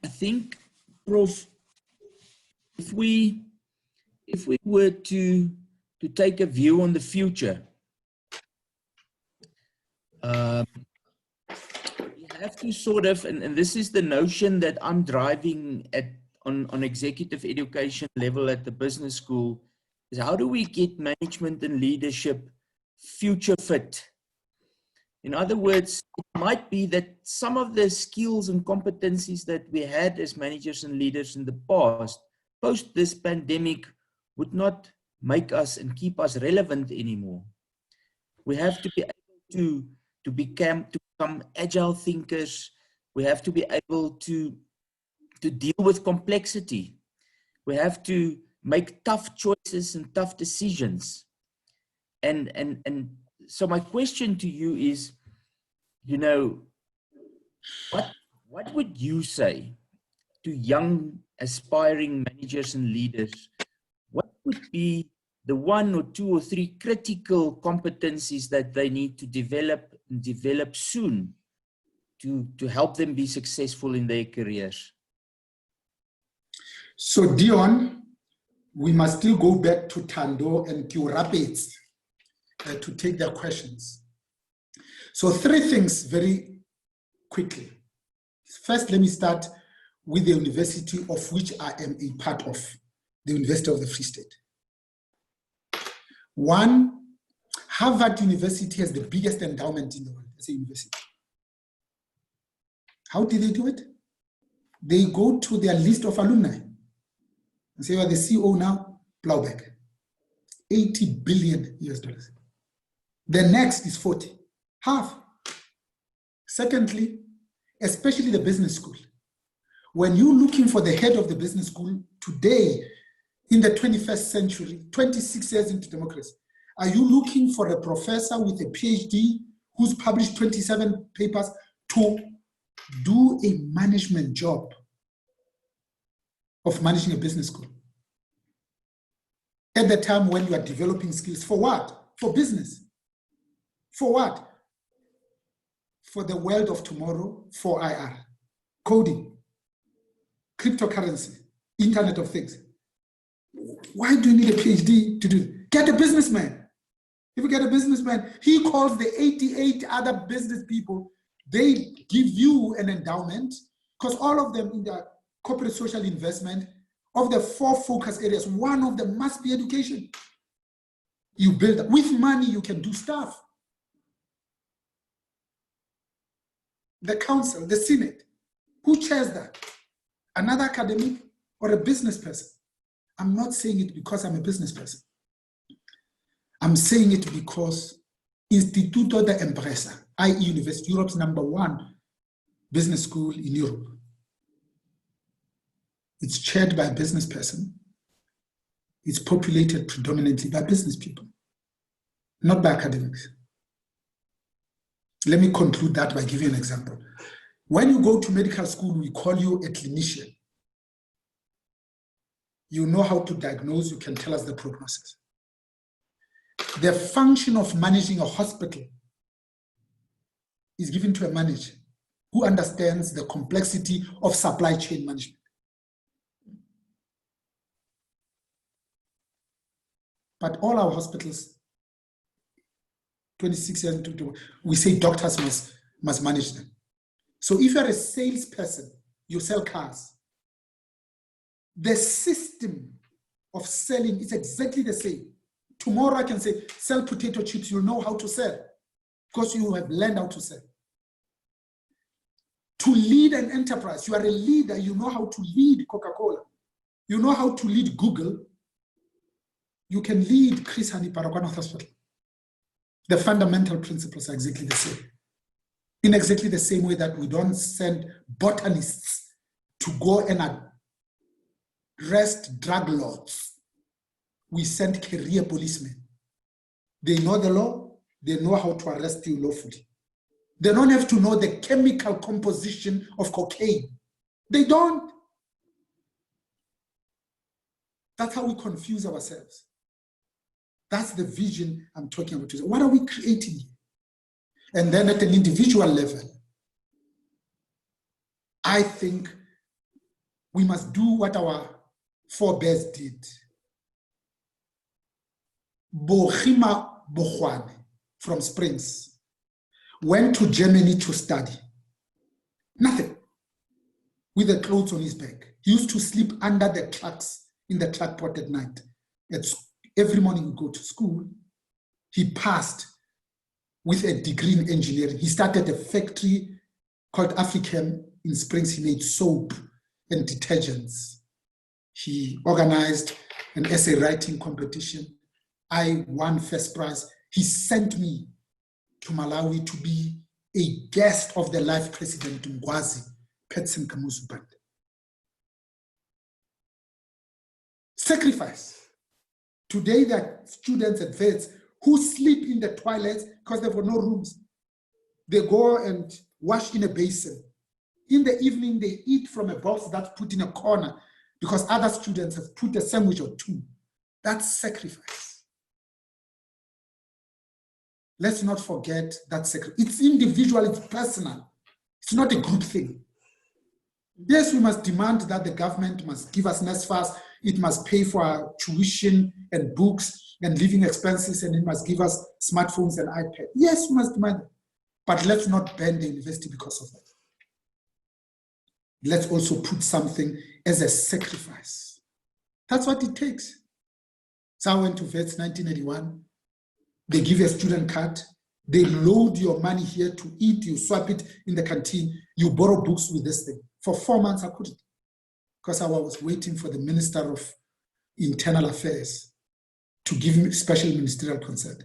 think, Prof, if we were to take a view on the future, we have to sort of, and this is the notion that I'm driving at on executive education level at the business school, is how do we get management and leadership future fit? In other words, it might be that some of the skills and competencies that we had as managers and leaders in the past, post this pandemic, would not make us and keep us relevant anymore. We have to be able to become agile thinkers. We have to be able to deal with complexity. We have to make tough choices and tough decisions. And so my question to you is, you know, what would you say to young aspiring managers and leaders? What would be the 1 or 2 or 3 critical competencies that they need to develop soon to help them be successful in their careers? So Dion, we must still go back to Tando and Kiurapets to take their questions. So 3 things very quickly. First, let me start with the university of which I am a part of, the University of the Free State. 1, Harvard University has the biggest endowment in the world as a university. How did they do it? They go to their list of alumni and say, well, the CEO now, Blaubeck, $80 billion. The next is 40, half. Secondly, especially the business school. When you're looking for the head of the business school today, in the 21st century, 26 years into democracy, are you looking for a professor with a PhD who's published 27 papers to do a management job of managing a business school? At the time when you are developing skills, for what? For business. For what? For the world of tomorrow, for IR, coding, cryptocurrency, Internet of Things. Why do you need a PhD to do it? Get a businessman. If you get a businessman, he calls the 88 other business people. They give you an endowment, because all of them in the corporate social investment, of the 4 focus areas, one of them must be education. You build that. With money, you can do stuff. The council, the Senate, who chairs that? Another academic or a business person? I'm not saying it because I'm a business person. I'm saying it because Instituto de Empresa, i.e. University, Europe's #1 business school in Europe. It's chaired by a business person. It's populated predominantly by business people, not by academics. Let me conclude that by giving you an example. When you go to medical school, we call you a clinician. You know how to diagnose, you can tell us the prognosis. the function of managing a hospital is given to a manager who understands the complexity of supply chain management. But all our hospitals, 26 years into, we say doctors must manage them. So if you're a salesperson, you sell cars. The system of selling is exactly the same. Tomorrow I can say, sell potato chips, you'll know how to sell because you have learned how to sell. To lead an enterprise, you are a leader, you know how to lead Coca-Cola. You know how to lead Google. You can lead Chris Hani Baragwanath Hospital. The fundamental principles are exactly the same. In exactly the same way that we don't send botanists to go and arrest drug lords. We send career policemen. They know the law, they know how to arrest you lawfully. They don't have to know the chemical composition of cocaine. They don't. That's how we confuse ourselves. That's the vision I'm talking about. What are we creating here? And then at an individual level, I think we must do what our forebears did. Bohima Bohwane from Springs went to Germany to study. Nothing. With the clothes on his back. He used to sleep under the trucks in the truck pot at night. Every morning he go to school. He passed with a degree in engineering. He started a factory called Africhem in Springs. He made soap and detergents. He organized an essay writing competition. I won first prize. He sent me to Malawi to be a guest of the life president Mgwazi, Petsim Kamuzu Band. Sacrifice. Today, there are students at vets who sleep in the toilets because they've got no rooms. They go and wash in a basin. In the evening, they eat from a box that's put in a corner because other students have put a sandwich or two. That's sacrifice. Let's not forget that sacrifice. It's individual, it's personal. It's not a group thing. Yes, we must demand that the government must give us NSFAS, it must pay for our tuition and books and living expenses, and it must give us smartphones and iPads. Yes, we must demand that. But let's not ban the university because of that. Let's also put something as a sacrifice. That's what it takes. So I went to VETS 1981. They give you a student card. They load your money here to eat. You swap it in the canteen. You borrow books with this thing. For 4 months, I couldn't because I was waiting for the Minister of Internal Affairs to give me special ministerial consent.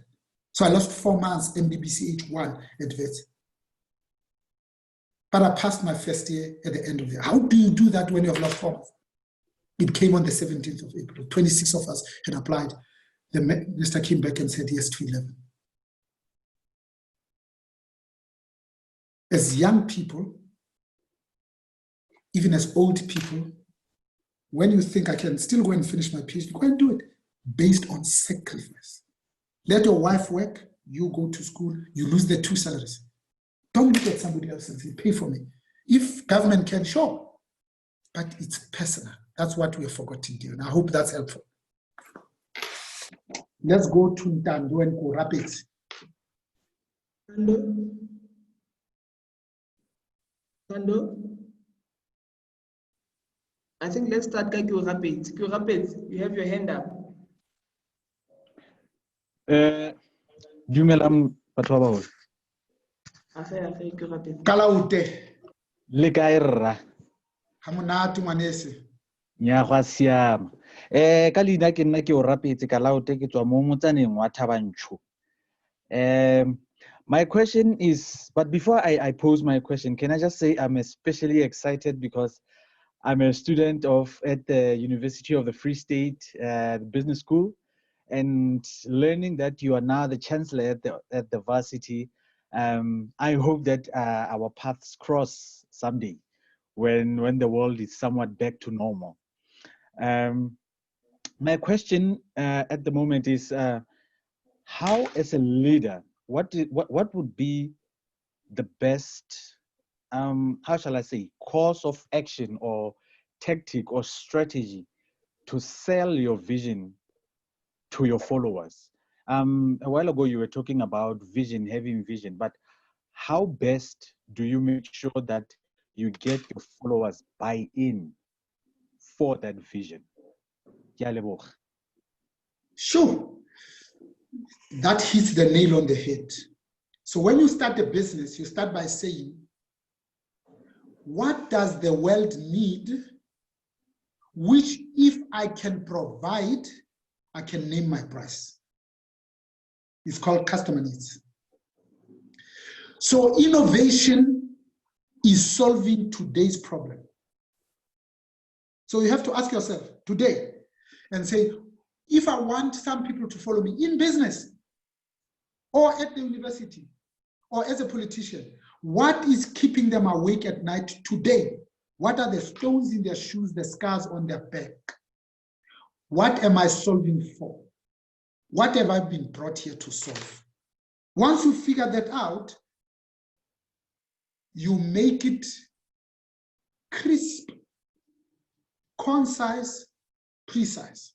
So I lost 4 months MBBC H1 at VETS. But I passed my first year at the end of the year. How do you do that when you have lost 4 months? It came on the 17th of April. 26 of us had applied. The minister came back and said yes to 11. As young people, even as old people, when you think I can still go and finish my PhD, go and do it based on sacrifice. Let your wife work, you go to school, you lose the 2 salaries. Don't look at somebody else and say, pay for me. If government can, sure, but it's personal. That's what we have forgotten to do. And I hope that's helpful. Let's go to Ntando and go rapid. Tando? I think let's start with Q Rapid. Q Rapid, you have your hand up. Dumelang batho ba baholo. Afe, Q Rapid. Kalaute. Le kae rra? Ha monate ngwanese. Nya go a siama. Ka leina ke nna ke o rapetse Kalaute ke tswa mo motsaneng wa Thabantsho. My question is, but before I pose my question, can I just say I'm especially excited because I'm a student at the University of the Free State Business School, and learning that you are now the chancellor at the varsity. I hope that our paths cross someday when the world is somewhat back to normal. My question at the moment is, how, as a leader, what would be the best, how shall I say, course of action or tactic or strategy to sell your vision to your followers? A while ago, you were talking about vision, having vision, but how best do you make sure that you get your followers buy-in for that vision? Sure. That hits the nail on the head. So when you start a business, you start by saying, what does the world need, which if I can provide, I can name my price. It's called customer needs. So innovation is solving today's problem. So you have to ask yourself today and say, if I want some people to follow me in business or at the university or as a politician, what is keeping them awake at night today? What are the stones in their shoes, the scars on their back? What am I solving for? What have I been brought here to solve? Once you figure that out, you make it crisp, concise, precise,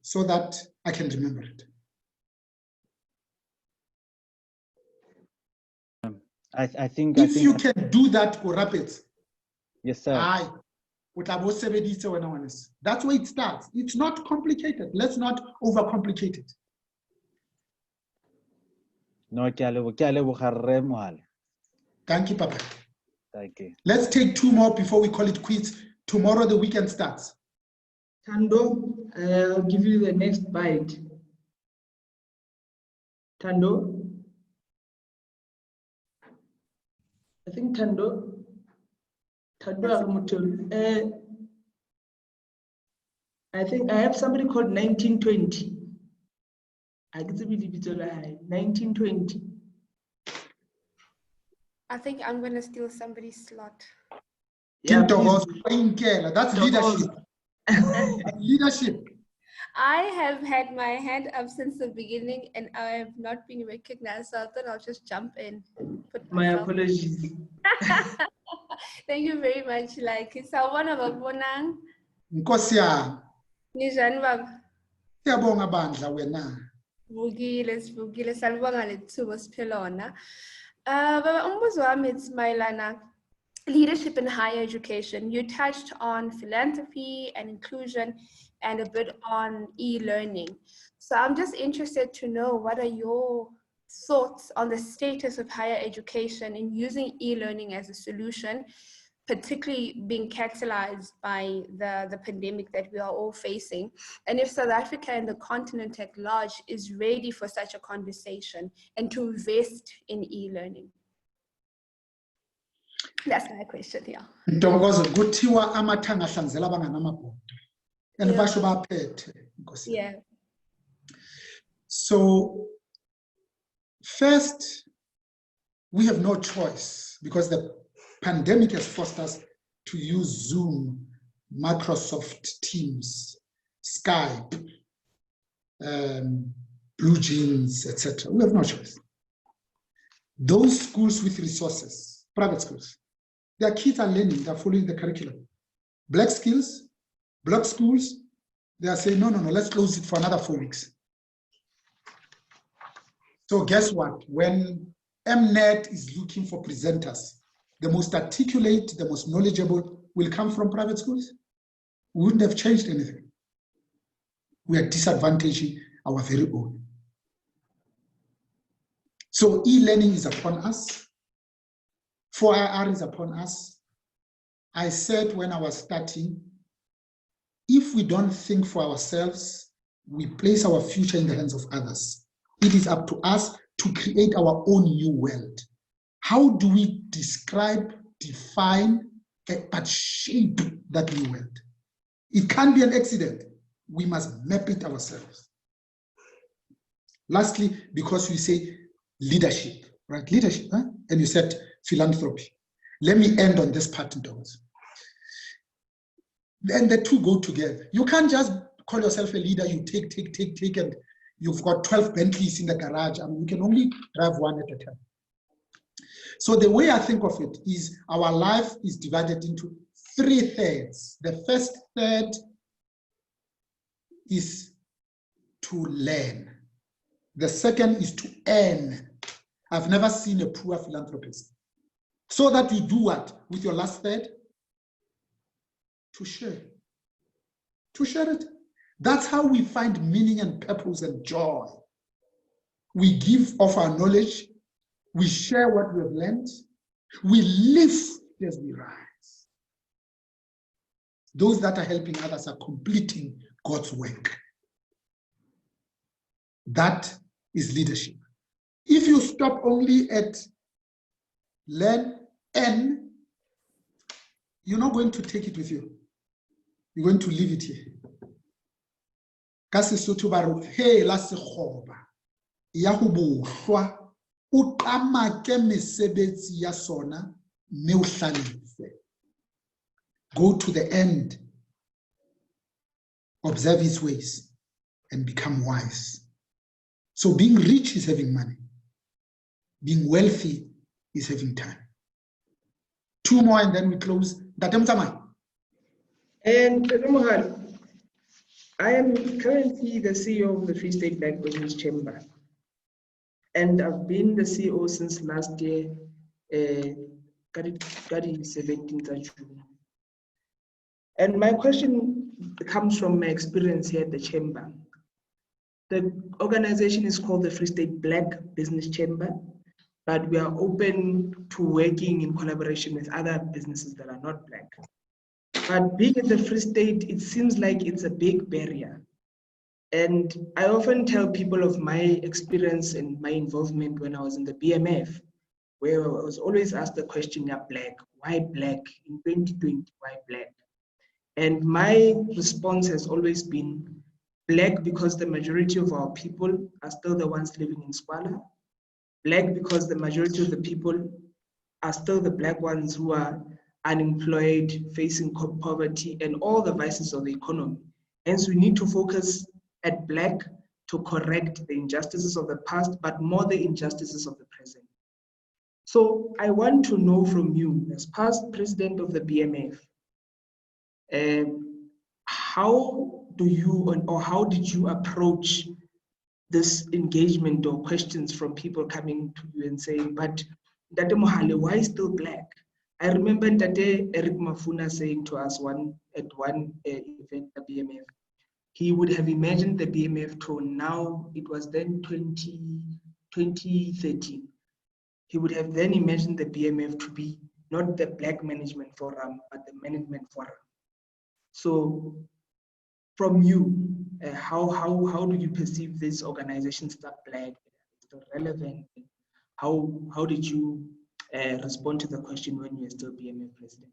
so that I can remember it. I think if you can do that, go rapid. Yes, sir. That's where it starts. It's not complicated. Let's not overcomplicate it. No, Thank you, Papa. Thank you. Let's take two more before we call it quits. Tomorrow the weekend starts. Tando, I'll give you the next bite. Tando? I think Tando. Tando, I think I have somebody called 1920. I get to believe it's 1920. I think I'm going to steal somebody's slot. Yeah, that's leadership. Leadership. I have had my hand up since the beginning and I have not been recognized, so I thought I'll just jump in. My apologies. Thank you very much. Like, sawubona babonang. Nkosi yami. Ninjani baba? Siyabonga bandla wena. Sivukile, salibonga lethuba siphila wona. Baba, umbuzo wami it's mayelana leadership in higher education. You touched on philanthropy and inclusion and a bit on e-learning. So I'm just interested to know, what are your thoughts on the status of higher education in using e-learning as a solution, particularly being catalyzed by the pandemic that we are all facing? And if South Africa and the continent at large is ready for such a conversation and to invest in e-learning? That's my question, yeah. Ntongozo kuthiwa amathanga ahlanzela abanganamabhodo. And basho baphethe Nkosi. Yeah. So first, we have no choice because the pandemic has forced us to use Zoom, Microsoft Teams, Skype, Blue Jeans, etc. We have no choice. Those schools with resources, private schools, their kids are learning, they're following the curriculum. Black schools, they are saying, no, let's close it for another 4 weeks. So guess what? When Mnet is looking for presenters, the most articulate, the most knowledgeable will come from private schools. We wouldn't have changed anything. We are disadvantaging our very own. So e-learning is upon us. 4IR is upon us. I said when I was starting, if we don't think for ourselves, we place our future in the hands of others. It is up to us to create our own new world. How do we describe, define, but shape that new world? It can't be an accident. We must map it ourselves. Lastly, because we say leadership, right? Leadership, huh? And you said philanthropy. Let me end on this part, Ndoz. And the two go together. You can't just call yourself a leader, you take, and you've got 12 Bentleys in the garage, and we can only drive one at a time. So the way I think of it is our life is divided into 3 thirds. The first third is to learn. The second is to earn. I've never seen a poor philanthropist. So that you do what with your last third? To share. To share it. That's how we find meaning and purpose and joy. We give of our knowledge. We share what we have learned. We live as we rise. Those that are helping others are completing God's work. That is leadership. If you stop only at learn and you're not going to take it with you. You're going to leave it here. Kasi soto baro he la sekgoba ya go bohlwa o qamake mesebetsi ya sona mme o hlalefe. Go to the end, observe his ways, and become wise. So being rich is having money. Being wealthy is having time. 2 more and then we close. And I am currently the CEO of the Free State Black Business Chamber. And I've been the CEO since last year, 17th of June. And my question comes from my experience here at the chamber. The organization is called the Free State Black Business Chamber, but we are open to working in collaboration with other businesses that are not Black. But being in the Free State, it seems like it's a big barrier. And I often tell people of my experience and my involvement when I was in the BMF, where I was always asked the question, yeah, Black, why Black? In 2020, why Black? And my response has always been Black because the majority of our people are still the ones living in squalor. Black because the majority of the people are still the Black ones who are unemployed, facing poverty, and all the vices of the economy. Hence, we need to focus at Black to correct the injustices of the past, but more the injustices of the present. So I want to know from you, as past president of the BMF, how do you, or how did you approach this engagement or questions from people coming to you and saying, but Tate Mohale, why still Black? I remember Tate Eric Mafuna saying to us at one event at the BMF, he would have imagined the BMF to now, it was then 2013. He would have then imagined the BMF to be not the Black Management Forum, but the Management Forum. So from you, how do you perceive this organization Stop Black? Still relevant? How did you respond to the question when you were still BMF president?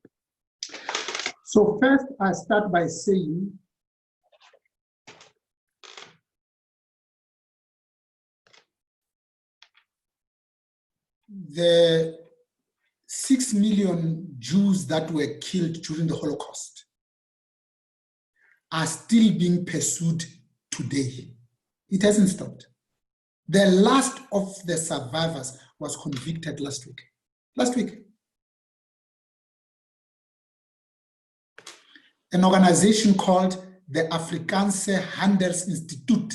So first, I start by saying the 6 million Jews that were killed during the Holocaust are still being pursued today. It hasn't stopped. The last of the survivors was convicted last week. An organization called the Afrikaanse Handelsinstituut,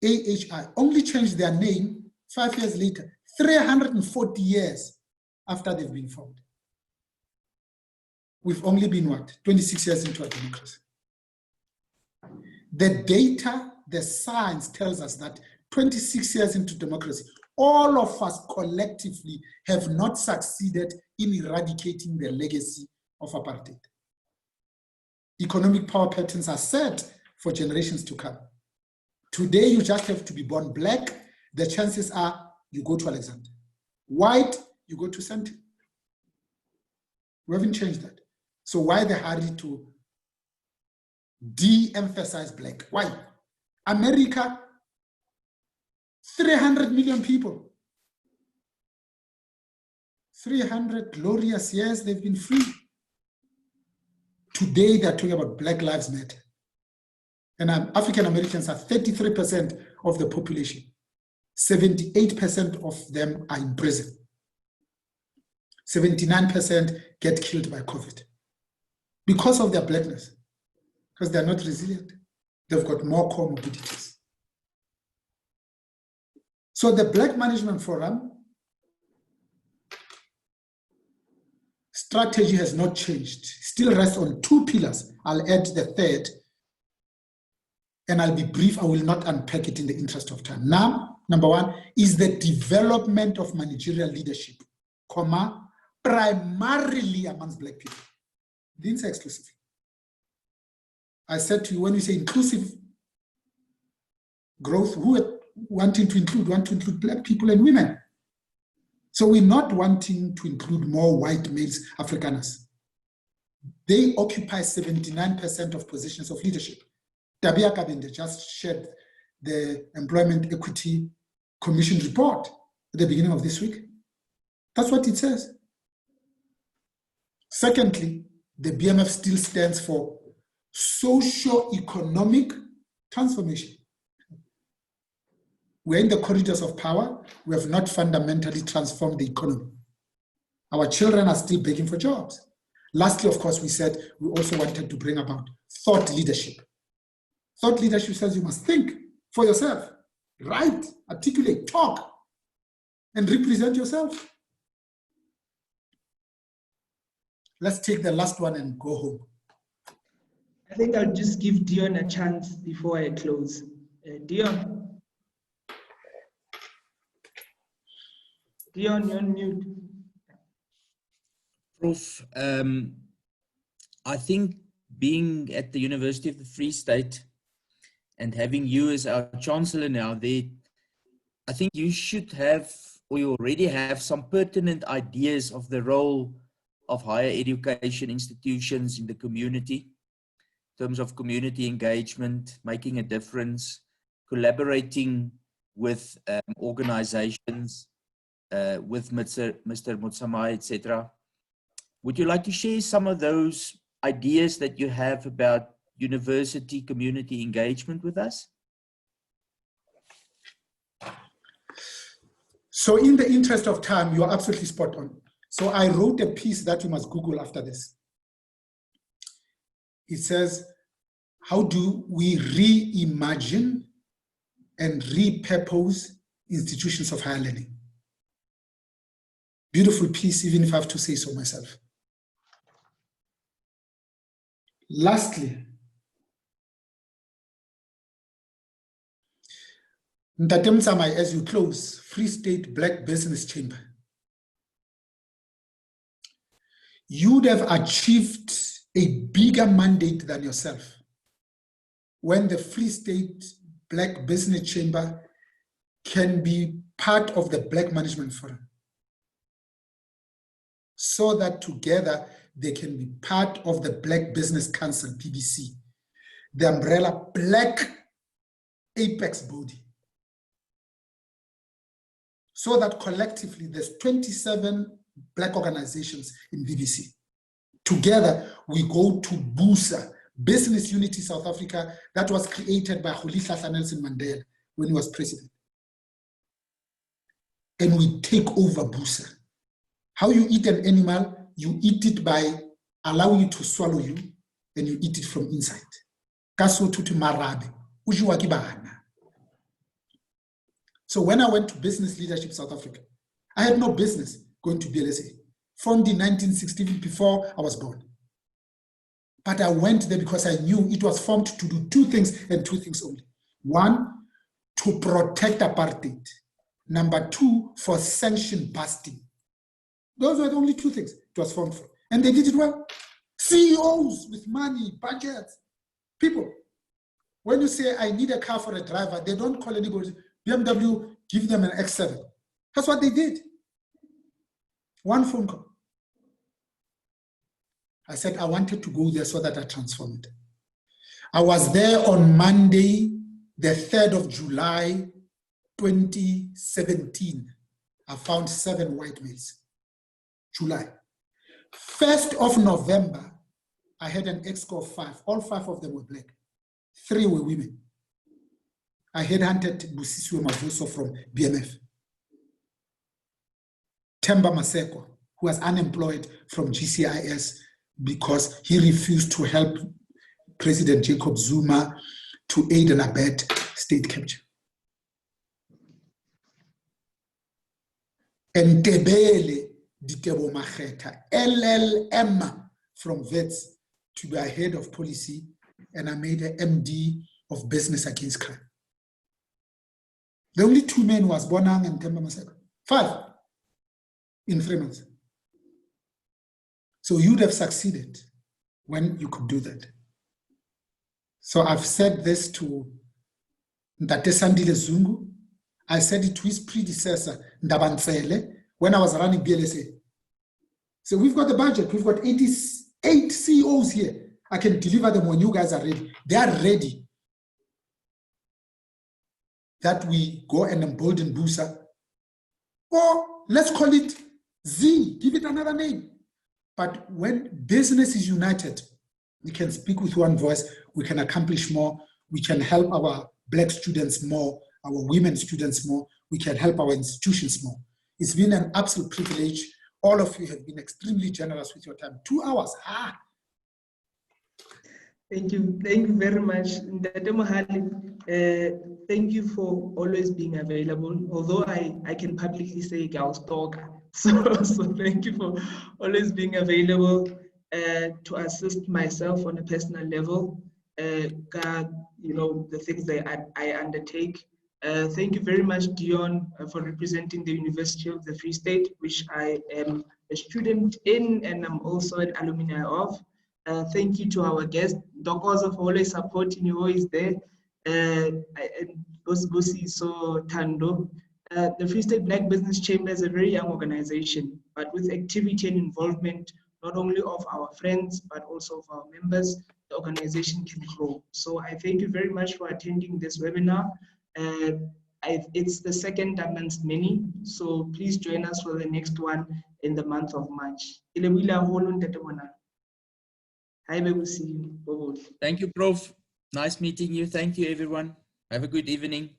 AHI, only changed their name 5 years later, 340 years after they've been formed. We've only been, 26 years into our democracy. The data, the science tells us that 26 years into democracy, all of us collectively have not succeeded in eradicating the legacy of apartheid. Economic power patterns are set for generations to come. Today, you just have to be born Black. The chances are you go to Alexander. White, you go to Center. We haven't changed that. So why the hurry to de-emphasize Black? Why? America, 300 million people. 300 glorious years they've been free. Today they're talking about Black Lives Matter. And African Americans are 33% of the population. 78% of them are in prison. 79% get killed by COVID because of their blackness, because they're not resilient. They've got more comorbidities. So the Black Management Forum strategy has not changed. Still rests on two pillars. I'll add the third, and I'll be brief. I will not unpack it in the interest of time. Now, number one is the development of managerial leadership, primarily amongst Black people. Didn't say exclusively. I said to you, when we say inclusive growth, who are wanting to include Black people and women. So we're not wanting to include more white males, Afrikaners. They occupy 79% of positions of leadership. Tabia Kabinde just shared the Employment Equity Commission report at the beginning of this week. That's what it says. Secondly, the BMF still stands for socio-economic transformation. We're in the corridors of power. We have not fundamentally transformed the economy. Our children are still begging for jobs. Lastly, of course, we said we also wanted to bring about thought leadership. Thought leadership says you must think for yourself, write, articulate, talk, and represent yourself. Let's take the last one and go home. I think I'll just give Dion a chance before I close. Dion. Dion, you're on mute. Prof, I think being at the University of the Free State and having you as our Chancellor now there, I think you should have, or you already have, some pertinent ideas of the role of higher education institutions in the community, in terms of community engagement, making a difference, collaborating with organizations, with Mr. Motsamai, etc. Would you like to share some of those ideas that you have about university community engagement with us? So in the interest of time, you're absolutely spot on. So I wrote a piece that you must Google after this. It says, how do we reimagine and repurpose institutions of higher learning? Beautiful piece, even if I have to say so myself. Lastly, Ntate Mtsamai, as you close, Free State Black Business Chamber. You'd have achieved a bigger mandate than yourself when the Free State Black Business Chamber can be part of the Black Management Forum, so that together they can be part of the Black Business Council, BBC, the umbrella Black apex body, so that collectively there's 27 Black organizations in BBC. Together we go to BUSA, Business Unity South Africa, that was created by Rolihlahla Nelson Mandela when he was president. And we take over BUSA. How you eat an animal, you eat it by allowing it to swallow you, and you eat it from inside. So when I went to Business Leadership South Africa, I had no business going to BLSA. Formed in 1960, before I was born. But I went there because I knew it was formed to do two things and two things only. One, to protect apartheid. Number two, for sanction busting. Those were the only two things it was formed for. And they did it well. CEOs with money, budgets, people. When you say, I need a car for a driver, they don't call anybody. BMW, give them an X7. That's what they did. One phone call. I said I wanted to go there so that I transformed. I was there on Monday, the 3rd of July, 2017. I found 7 white males. July. 1st of November, I had an exco of 5. All 5 of them were Black. 3 were women. I headhunted Busisiwe Mavuso from BMF. Themba Maseko, who was unemployed from GCIS because he refused to help President Jacob Zuma to aid and abet state capture. And Tebele Ditebo Macheta, LLM from VETS to be a head of policy, and I made an MD of business against crime. The only 2 men was Bonang and Themba Maseko. 5 in 3 months. So you'd have succeeded when you could do that. So I've said this to Ndate Sandile Zungu. I said it to his predecessor, Ndabantsele, when I was running BLSA. So we've got the budget. We've got 88 CEOs here. I can deliver them when you guys are ready. They are ready. That we go and embolden Busa. Or let's call it Z, give it another name. But when business is united, we can speak with one voice, we can accomplish more, we can help our Black students more, our women students more, we can help our institutions more. It's been an absolute privilege. All of you have been extremely generous with your time. 2 hours. Thank you very much. Ndate Mohale, thank you for always being available. Although I can publicly say Gal Stalker. So thank you for always being available to assist myself on a personal level. The things that I undertake. Thank you very much, Dion, for representing the University of the Free State, which I am a student in and I'm also an alumni of. Thank you to our guest, Dokoza, for always supporting you, always there. Bosi so Tando. The Free State Black Business Chamber is a very young organization, but with activity and involvement, not only of our friends, but also of our members, the organization can grow. So I thank you very much for attending this webinar. It's the second amongst many, so please join us for the next one in the month of March. I will see you. Thank you, Prof. Nice meeting you. Thank you, everyone. Have a good evening.